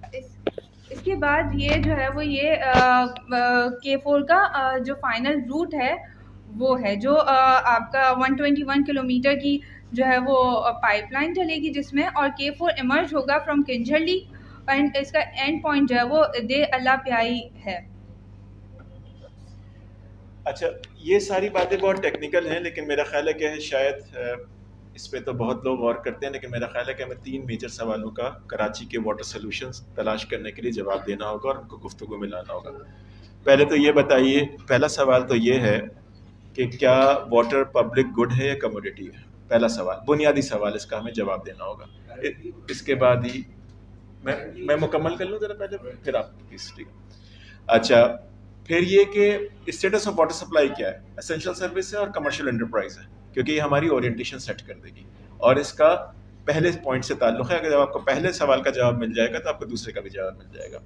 اس کے بعد یہ جو ہے وہ یہ K4 کا جو فائنل روٹ ہے وہ ہے جو آپ کا 121 کلومیٹر کی جو ہے وہ پائپ لائن چلے گی, جس میں اور K4 ایمرج ہوگا فرام کنجھلی, اینڈ اس کا اینڈ پوائنٹ جو ہے وہ دے اللہ پیائی ہے. اچھا, یہ ساری باتیں بہت ٹیکنیکل ہیں, لیکن میرا خیال ہے کہ شاید اس پہ تو بہت لوگ غور کرتے ہیں, لیکن میرا خیال ہے کہ ہمیں 3 میجر سوالوں کا کراچی کے واٹر سولوشنز تلاش کرنے کے لیے جواب دینا ہوگا اور ان کو گفتگو میں لانا ہوگا. پہلے تو یہ بتائیے, پہلا سوال تو یہ ہے کہ کیا واٹر پبلک گڈ ہے یا کموڈٹی ہے؟ پہلا سوال, بنیادی سوال, اس کا ہمیں جواب دینا ہوگا. اس کے بعد ہی میں مکمل کر لوں ذرا پہلے, پھر آپ کی. اچھا, پھر یہ کہ اسٹیٹس آف واٹر سپلائی کیا ہے, اسینشیل سروس ہے اور کمرشل انٹرپرائز ہے, کیونکہ یہ ہماری اورینٹیشن سیٹ کر دے گی, اور اس کا پہلے پوائنٹ سے تعلق ہے. اگر جب آپ کو پہلے سوال کا جواب مل جائے گا تو آپ کو دوسرے کا بھی جواب مل جائے گا.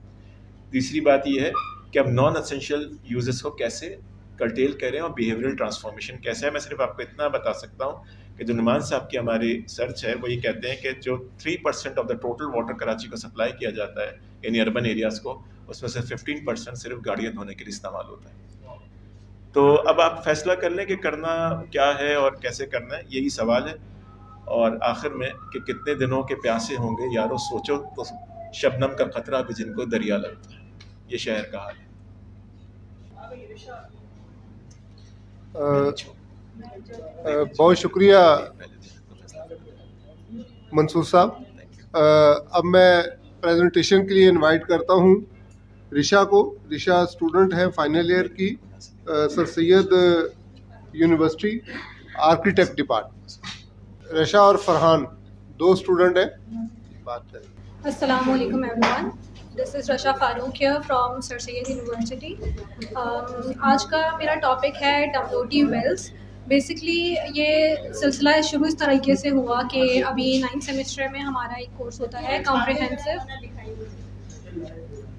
تیسری بات یہ ہے کہ اب نان اسینشیل یوزز کو کیسے کرٹیل کریں اور بیہیویئرل ٹرانسفارمیشن کیسے ہے. میں صرف آپ کو اتنا بتا سکتا ہوں کہ جو نعمان صاحب کی ہماری سرچ ہے وہ یہ کہتے ہیں کہ جو 3% of the total water Karachi کو سپلائی کیا جاتا ہے ان اربن ایریاز کو, اس میں سے 15% صرف گاڑیاں دھونے کے لیے استعمال ہوتا ہے. تو اب آپ فیصلہ کر لیں کہ کرنا کیا ہے اور کیسے کرنا ہے, یہی سوال ہے. اور آخر میں کہ کتنے دنوں کے پیاسے ہوں گے یارو, سوچو تو شبنم کا خطرہ بھی جن کو دریا لگتا ہے. یہ شہر کا حال ہے. بہت شکریہ منصور صاحب. اب میں پریزنٹیشن کے لیے انوائٹ کرتا ہوں رشا اسٹوڈنٹ ہے فائنل ایئر کی سر سید یونیورسٹی آرکیٹیکٹ ڈپارٹمنٹ. رشا اور فرحان 2 اسٹوڈنٹ ہیں. بات کریں. السلام علیکم everyone. This is Rasha Farooq here from Sir Syed University. آج کا میرا ٹاپک ہے WOT wells. بیسکلی یہ سلسلہ شروع اس طریقے سے ہوا کہ ابھی 9th سیمسٹر میں ہمارا ایک کورس ہوتا ہے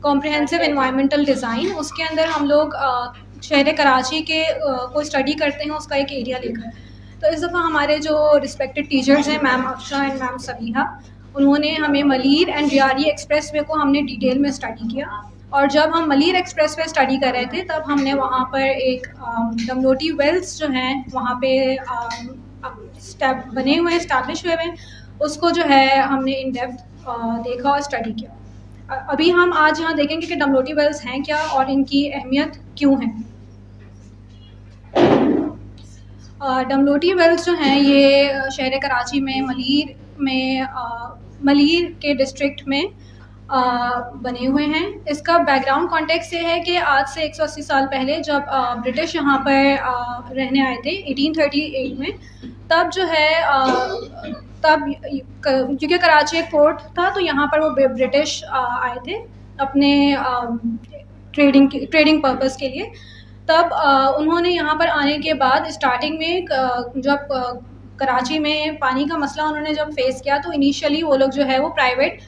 کمپریہنسو انوائرمنٹل ڈیزائن. اس کے اندر ہم لوگ شہر کراچی کے کو اسٹڈی کرتے ہیں اس کا ایک ایریا لے کر. تو اس دفعہ ہمارے جو رسپیکٹڈ ٹیچرز ہیں میم افشا اینڈ میم سبیحہ, انہوں نے ہمیں ملیر اینڈ ریاری ایکسپریس وے کو ہم نے ڈیٹیل میں اسٹڈی کیا. اور جب ہم ملیر ایکسپریس وے اسٹڈی کر رہے تھے تب ہم نے وہاں پر ایک WOT ویلز جو ہیں وہاں پہ بنے ہوئے ہیں, اسٹیبلش ہوئے ہیں, اس کو جو ہے ہم نے ان ڈیپتھ دیکھا اور اسٹڈی کیا. ابھی ہم آج یہاں دیکھیں گے کہ WOT ویلز ہیں کیا اور ان کی اہمیت کیوں ہے. WOT ویلز جو ہیں یہ شہر کراچی میں ملیر کے ڈسٹرکٹ میں بنے ہوئے ہیں. اس کا بیک گراؤنڈ کانٹیکس یہ ہے کہ آج سے 180 سال پہلے جب برٹش یہاں پر رہنے آئے تھے 1838 میں, تب جو ہے تب کیونکہ کراچی ایک پورٹ تھا تو یہاں پر وہ برٹش آئے تھے اپنے ٹریڈنگ پرپز کے لیے. تب انہوں نے یہاں پر آنے کے بعد اسٹارٹنگ میں جب کراچی میں پانی کا مسئلہ انہوں نے جب فیس کیا تو انیشیلی وہ لوگ جو ہے وہ پرائیویٹ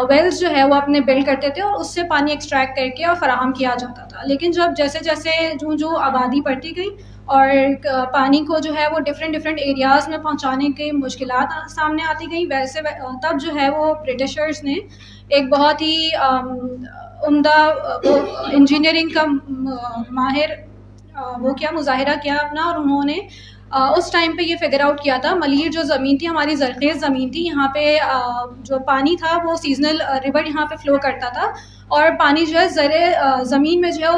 ویلز جو ہے وہ اپنے بلڈ کرتے تھے اور اس سے پانی ایکسٹریکٹ کر کے اور فراہم کیا جاتا تھا. لیکن جب جیسے جو آبادی بڑھتی گئی اور پانی کو جو ہے وہ ڈفرینٹ ایریاز میں پہنچانے کی مشکلات سامنے آتی گئیں, ویسے تب جو ہے وہ برٹشرز نے ایک بہت ہی عمدہ انجینئرنگ کا ماہر وہ کیا مظاہرہ کیا اپنا, اور انہوں نے اس ٹائم پہ یہ فگر آؤٹ کیا تھا. ملیر جو زمین تھی ہماری زرخیز زمین تھی, یہاں پہ جو پانی تھا وہ سیزنل ریور یہاں پہ فلو کرتا تھا اور پانی جو ہے زمین میں جو ہے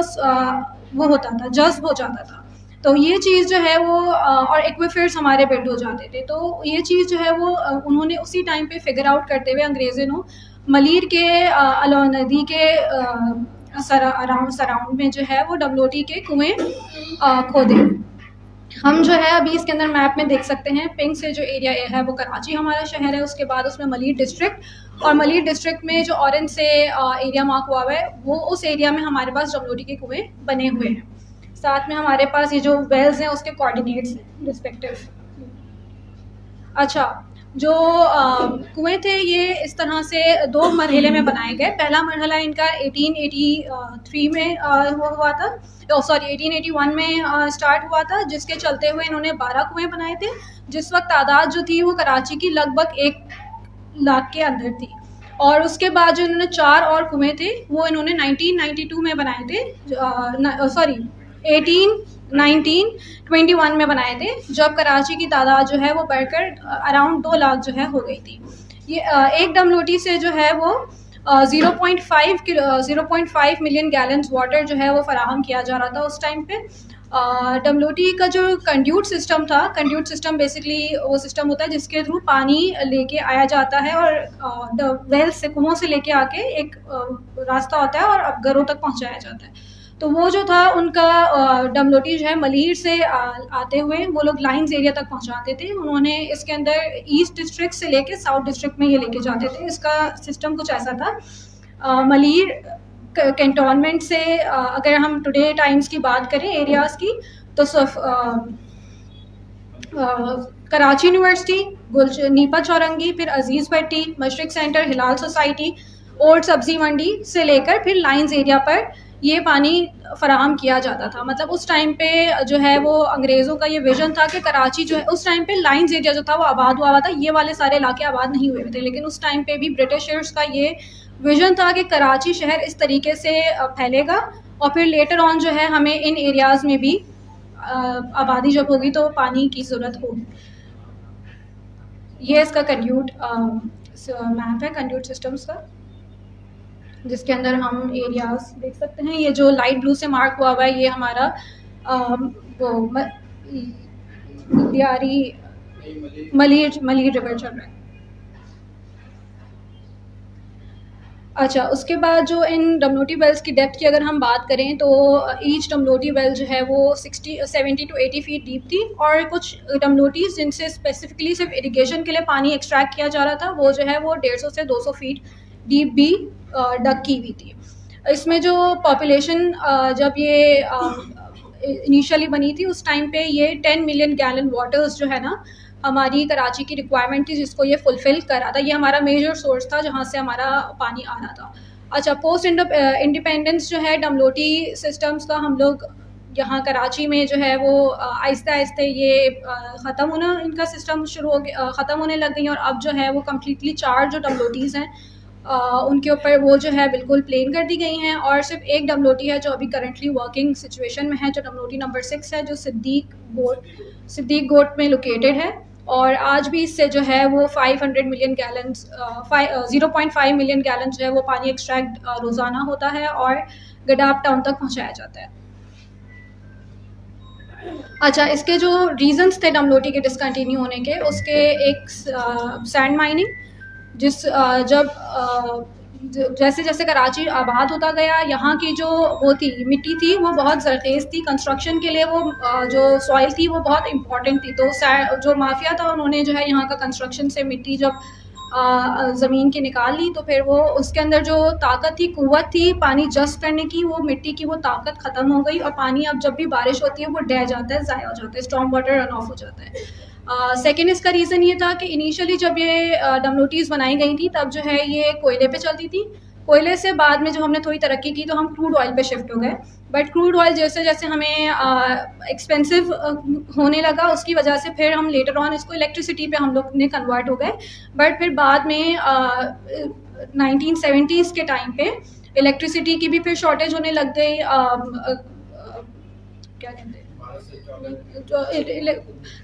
وہ ہوتا تھا, جذب ہو جاتا تھا. تو یہ چیز جو ہے وہ اور ایکویفرز ہمارے بلڈ ہو جاتے تھے. تو یہ چیز جو ہے وہ انہوں نے اسی ٹائم پہ فگر آؤٹ کرتے ہوئے انگریزوں نے ملیر کے الو ندی کے سراؤنڈ میں جو ہے وہ WOT کے کنویں کھودے. ہم جو ہے ابھی اس کے اندر میپ میں دیکھ سکتے ہیں پنک سے جو ایریا ہے وہ کراچی ہمارا شہر ہے, اس کے بعد اس میں ملیر ڈسٹرکٹ, اور ملیر ڈسٹرکٹ میں جو اورنج سے ایریا مارک ہوا ہے وہ اس ایریا میں ہمارے پاس WOT کے کنویں بنے ہوئے ہیں. ساتھ میں ہمارے پاس یہ جو ویلز ہیں اس کے کوآرڈینیٹس ہیں رسپیکٹیو. اچھا, جو کنویں تھے یہ اس طرح سے 2 مرحلے میں بنائے گئے. پہلا مرحلہ ان کا 1883 میں ہوا تھا, 1881 میں اسٹارٹ ہوا تھا, جس کے چلتے ہوئے انہوں نے 12 کنویں بنائے تھے. جس وقت تعداد جو تھی وہ کراچی کی لگ بھگ 1 لاکھ کے اندر تھی. اور اس کے بعد جو انہوں نے 4 اور کنویں تھے وہ انہوں نے 1992 میں بنائے تھے, 1821 میں بنائے تھے, جب کراچی کی تعداد جو ہے وہ بڑھ کر اراؤنڈ 2 لاکھ جو ہے ہو گئی تھی. یہ ایک WOT سے جو ہے وہ 0.5 ملین گیلنز واٹر جو ہے وہ فراہم کیا جا رہا تھا اس ٹائم پہ. WOT کا جو کنڈیوٹ سسٹم تھا, کنڈیوٹ سسٹم بیسکلی وہ سسٹم ہوتا ہے جس کے تھرو پانی لے کے آیا جاتا ہے اور ویل سے کنووں سے لے کے آ کے ایک راستہ ہوتا ہے اور اب گھروں تک پہنچایا جاتا ہے. تو وہ جو تھا ان کا WOT جو ہے ملیر سے آتے ہوئے وہ لوگ لائنز ایریا تک پہنچاتے تھے. انہوں نے اس کے اندر ایسٹ ڈسٹرکٹ سے لے کے ساؤتھ ڈسٹرکٹ میں یہ لے کے جاتے تھے. اس کا سسٹم کچھ ایسا تھا. ملیر کینٹونمنٹ سے اگر ہم ٹوڈے ٹائمز کی بات کریں ایریاز کی تو کراچی یونیورسٹی, نیپا چورنگی, پھر عزیز بھٹی, مشرق سینٹر, ہلال سوسائٹی, اولڈ سبزی منڈی سے لے کر پھر لائنز ایریا پر یہ پانی فراہم کیا جاتا تھا. مطلب اس ٹائم پہ جو ہے وہ انگریزوں کا یہ ویژن تھا کہ کراچی جو ہے اس ٹائم پہ لائنز ایریا جو تھا وہ آباد ہوا تھا. یہ والے سارے علاقے آباد نہیں ہوئے تھے, لیکن اس ٹائم پہ بھی برٹشرز کا یہ ویژن تھا کہ کراچی شہر اس طریقے سے پھیلے گا اور پھر لیٹر آن جو ہے ہمیں ان ایریاز میں بھی آبادی جب ہوگی تو پانی کی ضرورت ہوگی. یہ اس کا کنڈیوٹ میپ ہے کنڈیوٹ سسٹمز کا, جس کے اندر ہم ایریاز دیکھ سکتے ہیں. یہ جو لائٹ بلو سے مارک ہوا ہے یہ ہمارا وہ ملیر ریور چل رہا ہے. اچھا، اس کے بعد جو ان ڈملوٹی ویلس کی ڈیپتھ کی اگر ہم بات کریں تو ایچ ڈملوٹی ویل جو ہے وہ 70 to 80 فیٹ ڈیپ تھی، اور کچھ ڈملوٹیز جن سے اسپیسیفکلی صرف اریگیشن کے لیے پانی ایکسٹریکٹ کیا جا رہا تھا وہ جو ہے وہ 150 سے 200 فیٹ ڈیپ بھی ڈگ کی ہوئی تھی. اس میں جو پاپولیشن جب یہ انیشلی بنی تھی اس ٹائم پہ یہ 10 ملین گیلن واٹرز جو ہے نا ہماری کراچی کی ریکوائرمنٹ تھی جس کو یہ فلفل کر رہا تھا. یہ ہمارا میجر سورس تھا جہاں سے ہمارا پانی آ رہا تھا. اچھا، پوسٹ انڈیپینڈنس جو ہے ڈملوٹی سسٹمز کا ہم لوگ یہاں کراچی میں جو ہے وہ آہستہ آہستہ یہ ختم ہونا ان کا سسٹم شروع ہو گیا، ختم ہونے لگ گئی، اور اب جو ہے وہ کمپلیٹلی 4 جو ڈملوٹیز ہیں ان کے اوپر وہ جو ہے بالکل پلین کر دی گئی ہیں، اور صرف ایک ڈملوٹی ہے جو ابھی کرنٹلی ورکنگ سچویشن میں ہے، جو ڈملوٹی نمبر 6 ہے، جو صدیق گوٹ میں لوکیٹڈ ہے. اور آج بھی اس سے جو ہے وہ 500 ملین گیلنز 0.5 ملین گیلن جو ہے وہ پانی ایکسٹریکٹ روزانہ ہوتا ہے اور گڈاپ ٹاؤن تک پہنچایا جاتا ہے. اچھا، اس کے جو ریزنس تھے ڈملوٹی کے ڈسکنٹینیو ہونے کے، اس کے ایک سینڈ مائننگ، جیسے جیسے کراچی آباد ہوتا گیا یہاں کی جو وہ تھی مٹی تھی وہ بہت زرخیز تھی، کنسٹرکشن کے لیے وہ جو سوائل تھی وہ بہت امپورٹنٹ تھی. تو جو مافیا تھا انہوں نے جو ہے یہاں کا کنسٹرکشن سے مٹی جب زمین کی نکال لی تو پھر وہ اس کے اندر جو طاقت تھی، قوت تھی پانی جذب کرنے کی، وہ مٹی کی وہ طاقت ختم ہو گئی، اور پانی اب جب بھی بارش ہوتی ہے وہ ڈہ جاتا ہے، ضائع ہو جاتا ہے، اسٹارم واٹر رن آف ہو جاتا ہے. سیکنڈ اس کا ریزن یہ تھا کہ انیشلی جب یہ ڈملوٹیز بنائی گئی تھی تب جو ہے یہ کوئلے پہ چلتی تھی. کوئلے سے بعد میں جب ہم نے تھوڑی ترقی کی تو ہم کروڈ آئل پہ شفٹ ہو گئے، بٹ کروڈ آئل جیسے جیسے ہمیں ایکسپینسو ہونے لگا اس کی وجہ سے پھر ہم لیٹر آن اس کو الیکٹریسٹی پہ ہم لوگ نے کنورٹ ہو گئے. بٹ پھر بعد میں 1970s کے ٹائم پہ الیکٹریسٹی کی بھی پھر شارٹیج ہونے لگ گئی، کیا کہتے ہیں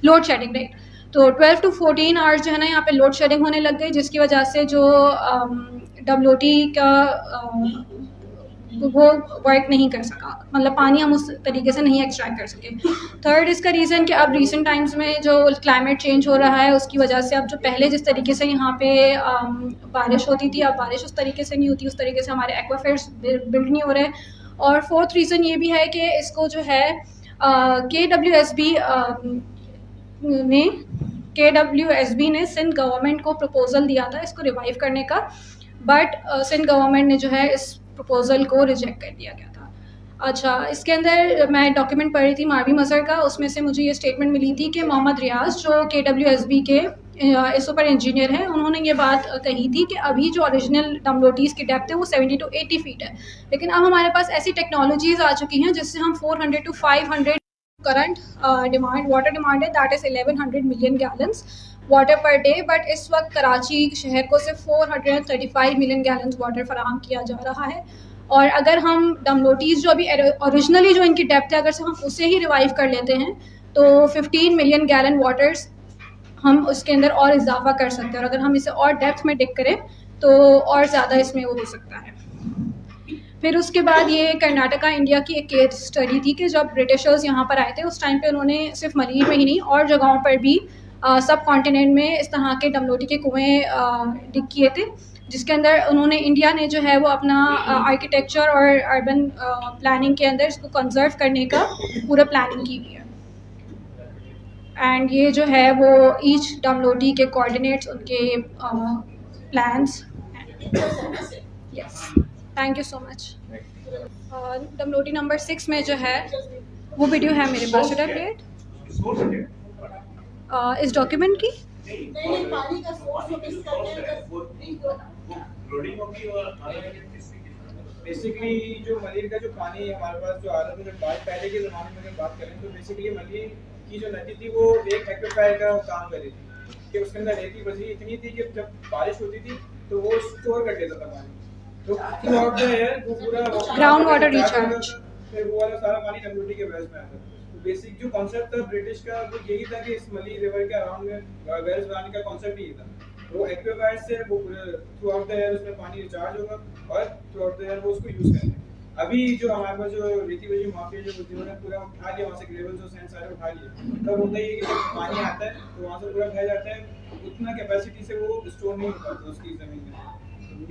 لوڈ شیڈنگ، رائٹ. تو 12 to 14 آورس جو ہے نا یہاں پہ لوڈ شیڈنگ ہونے لگ گئی، جس کی وجہ سے جو ڈبلوٹی کا وہ ورک نہیں کر سکا، مطلب پانی ہم اس طریقے سے نہیں ایکسٹریکٹ کر سکے. تھرڈ اس کا ریزن کہ اب ریسنٹ ٹائمز میں جو کلائمیٹ چینج ہو رہا ہے اس کی وجہ سے اب جو پہلے جس طریقے سے یہاں پہ بارش ہوتی تھی اب بارش اس طریقے سے نہیں ہوتی، اس طریقے سے ہمارے ایکوافائرس بلڈ نہیں ہو رہے. اور فورتھ ریزن یہ بھی ہے کہ اس کو جو ہے KWSB نے سندھ گورنمنٹ کو پروپوزل دیا تھا اس کو ریوائیو کرنے کا، بٹ سندھ گورنمنٹ نے جو ہے اس پروپوزل کو ریجیکٹ کر دیا گیا تھا. اچھا، اس کے اندر میں ڈاکیومنٹ پڑھ رہی تھی ماروی مظہر کا، اس میں سے مجھے یہ اسٹیٹمنٹ ملی تھی کہ محمد ریاض جو KWSB کے سپر انجینئر ہیں، انہوں نے یہ بات کہی تھی کہ ابھی جو اوریجنل ڈملوٹیز کی ڈیپتھ ہے وہ 70 to 80 فیٹ ہے، لیکن اب ہمارے پاس ایسی ٹیکنالوجیز آ چکی ہیں جس سے ہم 400 to 500 کرنٹ واٹر ڈیمانڈ ہے، that is 1100 million gallons water per day. But اس وقت کراچی شہر کو صرف 435 ملین گیلنس واٹر فراہم کیا جا رہا ہے. اور اگر ہم ڈملوٹیز جو ابھی اوریجنلی جو ان کی ڈیپتھ ہے اگر سے ہم اسے ہی ریوائیو کر لیتے ہیں تو 15 ملین گیلن واٹرز ہم اس کے اندر اور اضافہ کر سکتے ہیں، اور اگر ہم اسے اور ڈیپتھ میں ڈگ کریں تو اور زیادہ اس میں وہ ہو سکتا ہے. پھر اس کے بعد یہ کرناٹکا انڈیا کی ایک کیس اسٹڈی تھی کہ جب برٹشرز یہاں پر آئے تھے اس ٹائم پہ انہوں نے صرف ملیر میں ہی نہیں اور جگہوں پر بھی سب کانٹیننٹ میں اس طرح کے ڈملوٹی کے کنویں ڈگ کیے تھے، جس کے اندر انہوں نے انڈیا نے جو ہے وہ اپنا آرکیٹیکچر اور اربن پلاننگ کے اندر اس کو کنزرو کرنے کا پورا پلاننگ کی ہوئی ہے. اینڈ یہ جو ہے وہ ایچ ڈملوٹی کے کوآرڈینیٹس ان کے plans. Yes, thank you so much. ڈملوٹی نمبر 6 میں جو ہے وہ ویڈیو ہے میرے پاس، شوڈ آئی پلے اٹ اس ڈاکیومنٹ کی. بیسکلی جو ملیر کا جو پانی ہمارے پاس جو آ رہا تھا پہلے کے زمانے میں اگر بات کریں تو بیسکلی ملیر کی جو ندی تھی وہ ایک ایکویفائر کا کام کر رہی تھی کہ اس کے اندر ریتی بجری اتنی تھی کہ جب بارش ہوتی تھی تو وہ اسٹور کر لیتا تھا پانی، تو تھرو آؤٹ دا ایئر وہ پورا گراؤنڈ واٹر ریچارج، پھر وہ والا سارا پانی ڈملوٹی کے ویلز میں آتا. بیسک جو کانسیپٹ تھا برٹش کا وہ یہی تھا کہ اس ملی ریور کے اراؤنڈ میں ویلز بنانے کا کانسیپٹ یہی تھا. وہ ایکویفائر سے وہ تھرو آؤٹ دا ایئر اس میں پانی ریچارج ہوگا اور تھرو آؤٹ دا ایئر وہ اس کو یوز کریں گے. ابھی جو ہمارے پاس جو ریتی بجری مافیا جو انہوں نے پورا اٹھا لیا وہاں سے گریول جو سینڈ سارے اٹھا لیے، تب ہوتا ہی ہے کہ جب پانی آتا ہے تو وہاں سے پورا بہہ جاتا ہے، اتنا کیپیسٹی سے وہ اسٹور نہیں ہو پاتا اس کی زمین میں.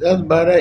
10-12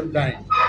M9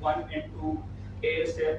1 and 2 ASF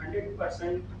100%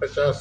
50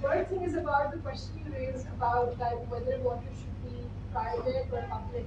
Third thing is about the question you raised about that whether water should be private or public.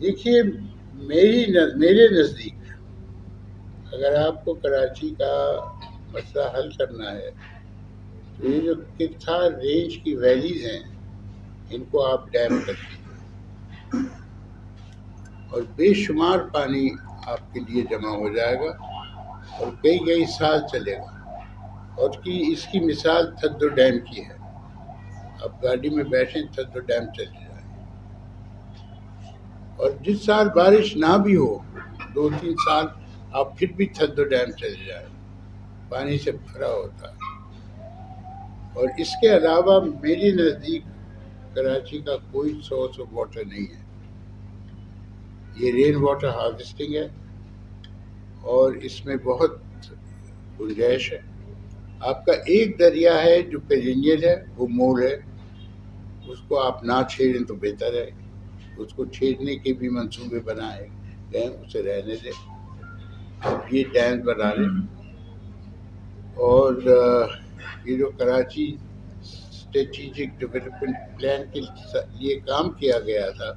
دیکھیے میرے نزدیک اگر آپ کو کراچی کا مسئلہ حل کرنا ہے تو یہ جو کرتھار رینج کی ویلیز ہیں ان کو آپ ڈیم کر دیجیے اور بے شمار پانی آپ کے لیے جمع ہو جائے گا اور کئی سال چلے گا. اور اس کی مثال تھدو ڈیم کی ہے. آپ گاڑی میں بیٹھیں تھدو ڈیم چلے جائیں اور جس سال بارش نہ بھی ہو 2-3 سال آپ پھر بھی تھدو ڈیم چلے جائیں پانی سے بھرا ہوتا ہے. اور اس کے علاوہ میری نزدیک کراچی کا کوئی سورس آف واٹر نہیں ہے. یہ رین واٹر ہارویسٹنگ ہے اور اس میں بہت گنجائش ہے. آپ کا ایک دریا ہے جو پیرینیل ہے وہ مول ہے, اس کو آپ نہ چھیڑیں تو بہتر ہے. اس کو چھیڑنے کے بھی منصوبے بنائے گئے, اسے رہنے دیں. آپ یہ ڈیم بنا لیں. اور یہ جو کراچی اسٹریٹجک ڈیولپمنٹ پلان کے لیے کام کیا گیا تھا,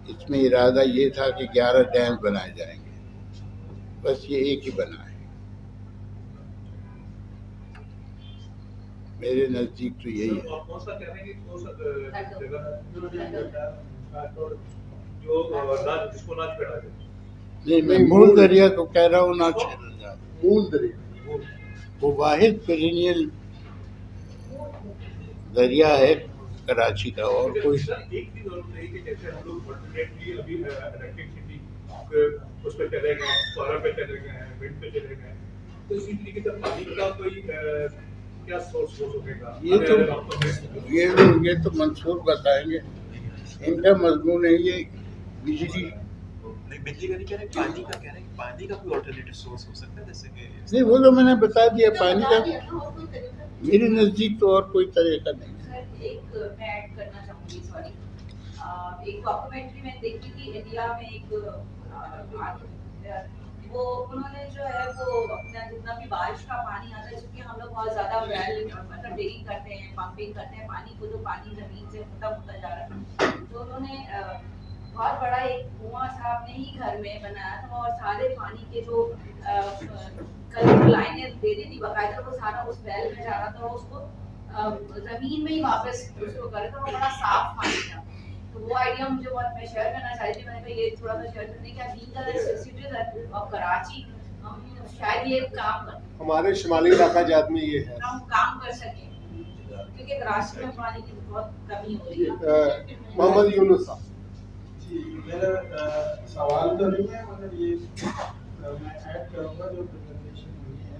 اس میں ارادہ یہ تھا کہ 11 ڈیم بنائے جائیں گے, بس یہ ایک ہی بنا ہے. میرے نزدیک تو یہی ہے. کون سا کہہ رہے ہیں کہ کون سا جگہ جس کو نہ چھیڑا جائے؟ نہیں, میں مول دریا کو کہہ رہا ہوں نہ چھیڑا جائے. مول دریا وہ واحد پیرینیل دریا ہے کراچی کا, اور کوئی ایک چیز اور نہیں کہ جیسے ہم لوگ ابھی الیکٹرسٹی اس پہ چلے گئے, سولر پہ چلے گئے ہیں, ونڈ پہ چلے گئے, تو اسی طریقے سے پانی کا کوئی کیا سورس ہو سکے گا؟ یہ تو منصور بتائیں گے, ان کا مضمون ہے یہ بجلی. بجلی کا نہیں کہہ رہے, پانی کا کہہ رہے ہیں. پانی کا کوئی آلٹرنیٹو سورس ہو سکتا ہے جیسے کہ نہیں, وہ تو میں نے بتا دیا. پانی کا میرے نزدیک تو اور کوئی طریقہ نہیں. ایک میں ایڈ کرنا چاہوں گی, سوری, ایک ڈاکومنٹری میں دیکھی تھی انڈیا میں, ایک وہ انہوں نے جو ہے وہ اپنا جتنا بھی بارش کا پانی آتا ہے, چونکہ ہم لوگ بہت زیادہ ویل مطلب ڈیگنگ کرتے ہیں, پمپنگ کرتے ہیں پانی کو, تو پانی زمین سے ختم ہوتا جا رہا ہے. تو انہوں نے بہت بڑا ایک کنواں سا اپنے ہی گھر میں بنایا تھا, اور سارے پانی کے جو لائنیں دے دی تھی باقاعدہ, وہ سارا اس ویل میں جا رہا تھا, اس کو زمین میں ہی واپس اس کو کر رہا تھا. وہ بڑا صاف پانی تھا. تو وہ آئیڈیا مجھے بہت میں شیئر کرنا چاہتی تھی. میں نے کہا یہ تھوڑا سا شیئر کرنے کا بینگ آف کراچی ہم شاید یہ کام کر ہمارے شمالی علاقہ جات میں یہ ہے, ہم کام کر سکیں, کیونکہ کراچی میں پانی کی بہت کمی ہو رہی ہے. محمد یونس صاحب. جی, میرا سوال تو نہیں ہے, مگر یہ میں ایڈ کروں گا جو پریزنٹیشن ہوئی ہے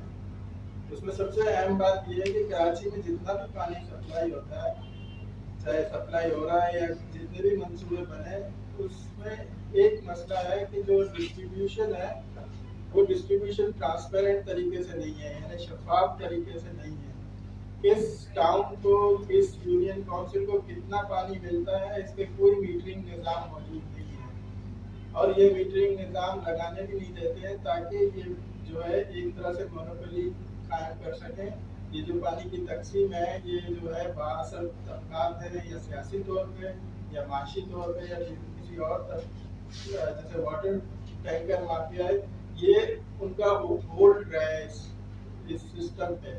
اس میں سب سے اہم بات یہ ہے کہ کراچی میں جتنا بھی پانی سپلائی ہوتا ہے, چاہے سپلائی ہو رہا ہے یا جتنے بھی منصوبے بنے, اس میں ایک مسئلہ ہے کہ جو ڈسٹریبیوشن ہے وہ ڈسٹریبیوشن ٹرانسپیرنٹ طریقے سے نہیں ہے, یعنی شفاف طریقے سے نہیں ہے. کس ٹاؤن کو, کس یونین کونسل کو کتنا پانی ملتا ہے, اس کے کوئی میٹرنگ نظام موجود نہیں ہے. اور یہ میٹرنگ نظام لگانے بھی نہیں دیتے ہیں تاکہ یہ جو ہے ایک طرح سے مونوپولی قائم کر سکیں. یہ جو پانی کی تقسیم ہے یہ جو ہے بااثر طبقات ہیں, یا سیاسی طور پہ یا معاشی طور پہ یا کسی اور جیسے واٹر ٹینکر مافیا ہے, یہ ان کا ہولڈ رہا ہے اس سسٹم پہ.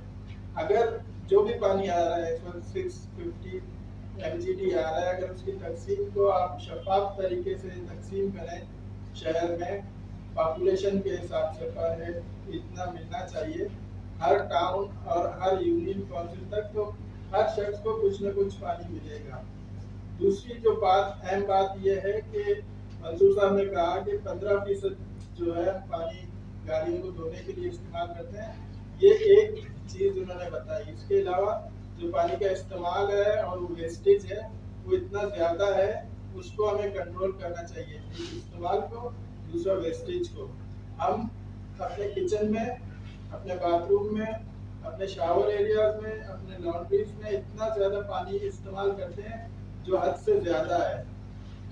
اگر جو بھی پانی آ رہا ہے اس وقت 650 MGD آ رہا ہے, اگر اس کی تقسیم کو آپ شفاف طریقے سے تقسیم کریں, شہر میں پاپولیشن کے حساب سے پر ہیڈ اتنا ملنا چاہیے ہر ٹاؤن اور ہر یونین کونسل تک, تو ہر شخص کو کچھ نہ کچھ پانی ملے گا. دوسری جو بات اہم بات یہ ہے کہ منصور صاحب نے کہا کہ 15% جو ہے پانی گاڑیوں کو دھونے کے لیے استعمال کرتے ہیں. یہ ایک چیز انہوں نے بتائی. اس کے علاوہ جو پانی کا استعمال ہے اور وہ ویسٹیج ہے وہ اتنا زیادہ ہے, اس کو ہمیں کنٹرول کرنا چاہیے. استعمال کو, دوسرا ویسٹیج کو. ہم اپنے کچن میں, اپنے باتھ روم میں, اپنے شاور ایریاز میں, اپنے لانڈریز میں اتنا زیادہ پانی استعمال کرتے ہیں جو حد سے زیادہ ہے.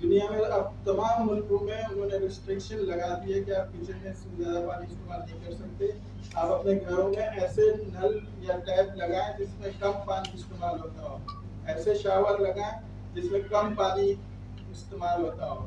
دنیا میں اب تمام ملکوں میں انہوں نے ریسٹرکشن لگا دی ہے کہ آپ کچن میں زیادہ پانی استعمال نہیں کر سکتے. آپ اپنے گھروں میں ایسے نل یا ٹیپ لگائیں جس میں کم پانی استعمال ہوتا ہو, ایسے شاور لگائیں جس میں کم پانی استعمال ہوتا ہو.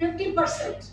50%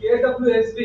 KWSB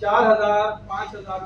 4,000 5,000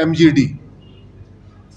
MGD,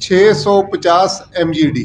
650 MGD।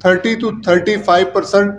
30 to 35%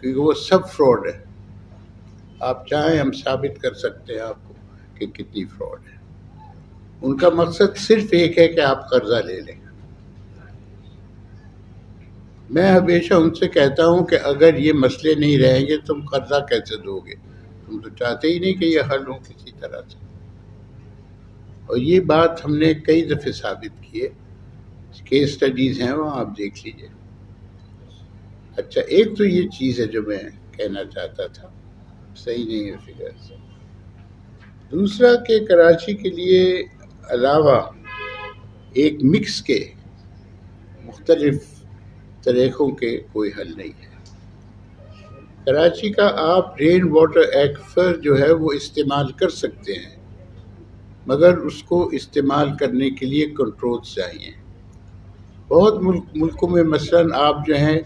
کیونکہ وہ سب فراڈ ہے. آپ چاہیں ہم ثابت کر سکتے ہیں آپ کو کہ کتنی فراڈ ہے. ان کا مقصد صرف ایک ہے کہ آپ قرضہ لے لیں. میں ہمیشہ ان سے کہتا ہوں کہ اگر یہ مسئلے نہیں رہیں گے تم قرضہ کیسے دو گے؟ تم تو چاہتے ہی نہیں کہ یہ حل ہو کسی طرح سے. اور یہ بات ہم نے کئی دفعے ثابت کی ہے. کیس سٹڈیز ہیں وہاں آپ دیکھ لیجئے. اچھا ایک تو یہ چیز ہے جو میں کہنا چاہتا تھا، صحیح نہیں ہے فگر سے. دوسرا کہ کراچی کے لیے علاوہ ایک مکس کے مختلف طریقوں کے کوئی حل نہیں ہے. کراچی کا آپ رین واٹر ایکویفر جو ہے وہ استعمال کر سکتے ہیں، مگر اس کو استعمال کرنے کے لیے کنٹرولز چاہیے. بہت ملکوں میں مثلاً آپ جو ہیں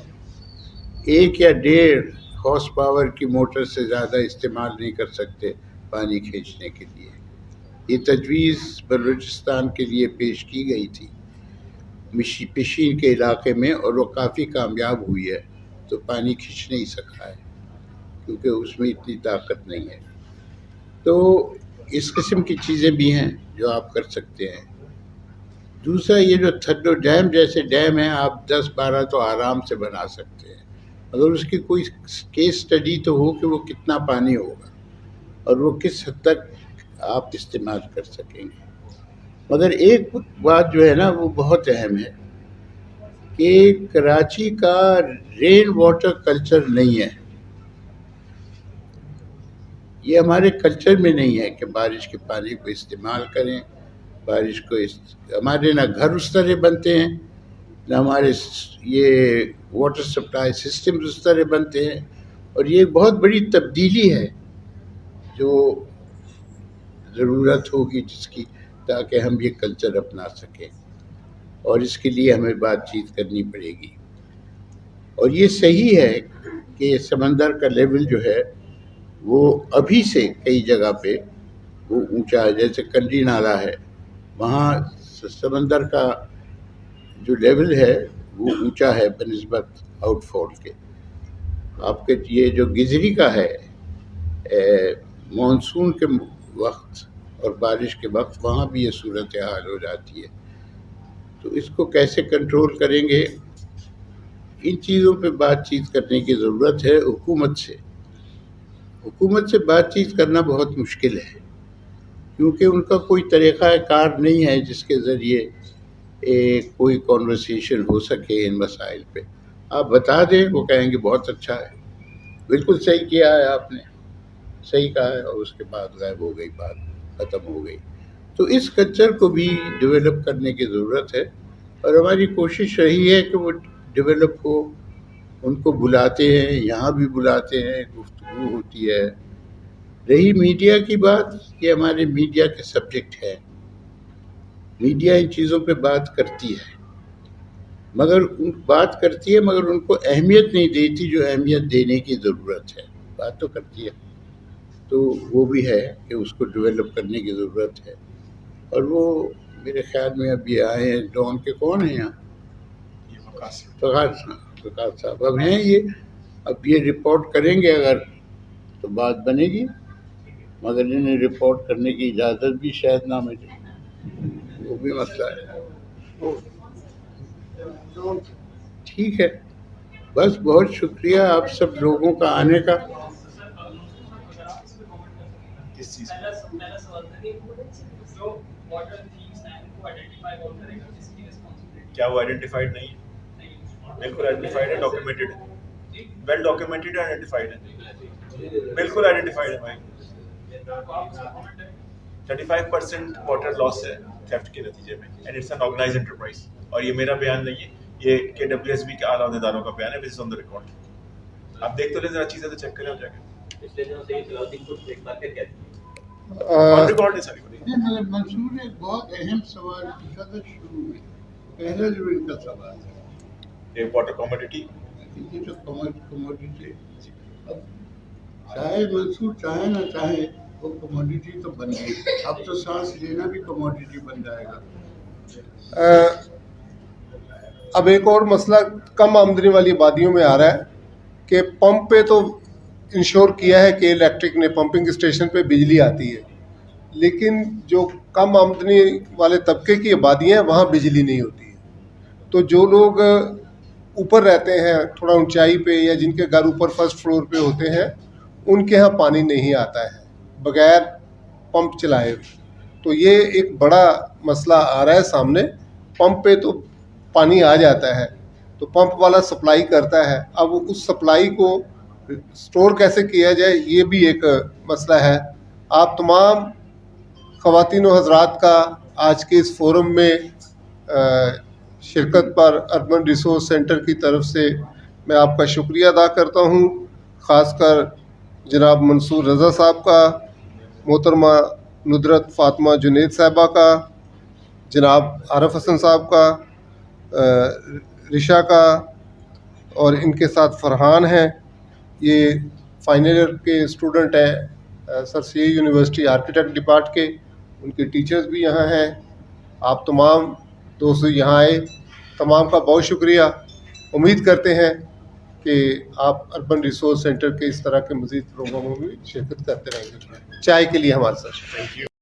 1 یا 1.5 ہارس پاور کی موٹر سے زیادہ استعمال نہیں کر سکتے پانی کھینچنے کے لیے. یہ تجویز بلوچستان کے لیے پیش کی گئی تھی پشین کے علاقے میں، اور وہ کافی کامیاب ہوئی ہے. تو پانی کھینچ نہیں سکا ہے کیونکہ اس میں اتنی طاقت نہیں ہے. تو اس قسم کی چیزیں بھی ہیں جو آپ کر سکتے ہیں. دوسرا یہ جو تھڈو ڈیم جیسے ڈیم ہیں آپ 10-12 تو آرام سے بنا سکتے ہیں، اگر اس کی کوئی کیس سٹڈی تو ہو کہ وہ کتنا پانی ہوگا اور وہ کس حد تک آپ استعمال کر سکیں گے. مگر ایک بات جو ہے نا وہ بہت اہم ہے کہ کراچی کا رین واٹر کلچر نہیں ہے. یہ ہمارے کلچر میں نہیں ہے کہ بارش کے پانی کو استعمال کریں. بارش کو ہمارے نہ گھر اس طرح بنتے ہیں، نہ ہمارے یہ واٹر سپلائی سسٹم اس طرح بنتے ہیں. اور یہ بہت بڑی تبدیلی ہے جو ضرورت ہوگی جس کی، تاکہ ہم یہ کلچر اپنا سکیں، اور اس کے لیے ہمیں بات چیت کرنی پڑے گی. اور یہ صحیح ہے کہ سمندر کا لیول جو ہے وہ ابھی سے کئی جگہ پہ وہ اونچا ہے. جیسے کنڈی نالہ ہے، وہاں سمندر کا جو لیول ہے وہ اونچا ہے بنسبت آؤٹ فال کے. آپ کے یہ جو گزری کا ہے مانسون کے وقت اور بارش کے وقت وہاں بھی یہ صورتحال ہو جاتی ہے. تو اس کو کیسے کنٹرول کریں گے؟ ان چیزوں پہ بات چیت کرنے کی ضرورت ہے حکومت سے. حکومت سے بات چیت کرنا بہت مشکل ہے کیونکہ ان کا کوئی طریقہ کار نہیں ہے جس کے ذریعے کوئی کانورسیشن ہو سکے ان مسائل پہ. آپ بتا دیں وہ کہیں گے بہت اچھا ہے، بالکل صحیح کیا ہے آپ نے، صحیح کہا ہے، اور اس کے بعد غائب ہو گئی، بات ختم ہو گئی. تو اس کلچر کو بھی ڈیولپ کرنے کی ضرورت ہے، اور ہماری کوشش رہی ہے کہ وہ ڈیولپ ہو. ان کو بلاتے ہیں، یہاں بھی بلاتے ہیں، گفتگو ہوتی ہے. رہی میڈیا کی بات، یہ ہمارے میڈیا کے سبجیکٹ ہے. میڈیا ان چیزوں پہ بات کرتی ہے، مگر ان کو اہمیت نہیں دیتی جو اہمیت دینے کی ضرورت ہے. بات تو کرتی ہے، تو وہ بھی ہے کہ اس کو ڈیولپ کرنے کی ضرورت ہے. اور وہ میرے خیال میں اب یہ آئے ہیں ڈون کے، کون ہیں یہاں؟ فقار صاحب اب ہیں یہ. اب یہ رپورٹ کریں گے اگر تو بات بنے گی، مگر انہیں رپورٹ کرنے کی اجازت بھی شاید نہ ملے، وہ بھی مسئلہ ہے. ٹھیک ہے، بس بہت شکریہ آپ سب لوگوں کا آنے کا. کیا وہ آئیڈینٹیفائڈ نہیں ہے؟ بالکل آئیڈینٹیفائڈ ہے، ڈاکیومنٹڈ ہے، ویل ڈاکیومنٹڈ ہے، آئیڈینٹیفائڈ ہے، بالکل آئیڈینٹیفائڈ ہے بھائی. 35% واٹر لاس ہے تھیفٹ کے نتیجے میں، and it's an organised enterprise. اور یہ میرا بیان نہیں ہے، یہ KWSB کے اعلیٰ عہدیداروں کا بیان ہے، وچ از آن دی ریکارڈ. آپ دیکھ تو لیں ذرا چیزیں تو چیک کریں ہو جا کے. پچھلے دنوں سے یہ کلوزنگ کو ایک بار پھر کہتی آن ریکارڈ ہے ساری. منصور نے بہت اہم سوال پوچھا تھا شروع میں، پہلا جو ان کا سوال ہے یہ واٹر کموڈٹی، یہ جو کموڈٹی، اب چاہے منصور چاہے نہ چاہے وہ کموڈٹی تو بن گئی. اب تو سانس لینا بھی کموڈٹی بن جائے گا. اب ایک اور مسئلہ کم آمدنی والی آبادیوں میں آ رہا ہے کہ پمپ پہ تو انشور کیا ہے کہ الیکٹرک نے پمپنگ اسٹیشن پہ بجلی آتی ہے، لیکن جو کم آمدنی والے طبقے کی آبادیاں ہیں وہاں بجلی نہیں ہوتی ہے. تو جو لوگ اوپر رہتے ہیں تھوڑا اونچائی پہ یا جن کے گھر اوپر فرسٹ فلور پہ ہوتے ہیں ان کے ہاں پانی نہیں آتا ہے بغیر پمپ چلائے ہوئے. تو یہ ایک بڑا مسئلہ آ رہا ہے سامنے. پمپ پہ تو پانی آ جاتا ہے تو پمپ والا سپلائی کرتا ہے، اب اس سپلائی کو سٹور کیسے کیا جائے یہ بھی ایک مسئلہ ہے. آپ تمام خواتین و حضرات کا آج کے اس فورم میں شرکت پر اربن ریسورس سینٹر کی طرف سے میں آپ کا شکریہ ادا کرتا ہوں، خاص کر جناب منصور رضا صاحب کا، محترمہ ندرت فاطمہ جنید صاحبہ کا، جناب عارف حسن صاحب کا، رشا کا، اور ان کے ساتھ فرحان ہیں، یہ فائنل ایئر کے اسٹوڈنٹ ہیں سر سی یونیورسٹی آرکیٹیکٹ ڈپارٹ کے، ان کے ٹیچرز بھی یہاں ہیں. آپ تمام دوست یہاں آئے، تمام کا بہت شکریہ. امید کرتے ہیں کہ آپ اربن ریسورس سینٹر کے اس طرح کے مزید پروگراموں میں شرکت کرتے رہیں گے. چائے کے لیے ہمارے ساتھ.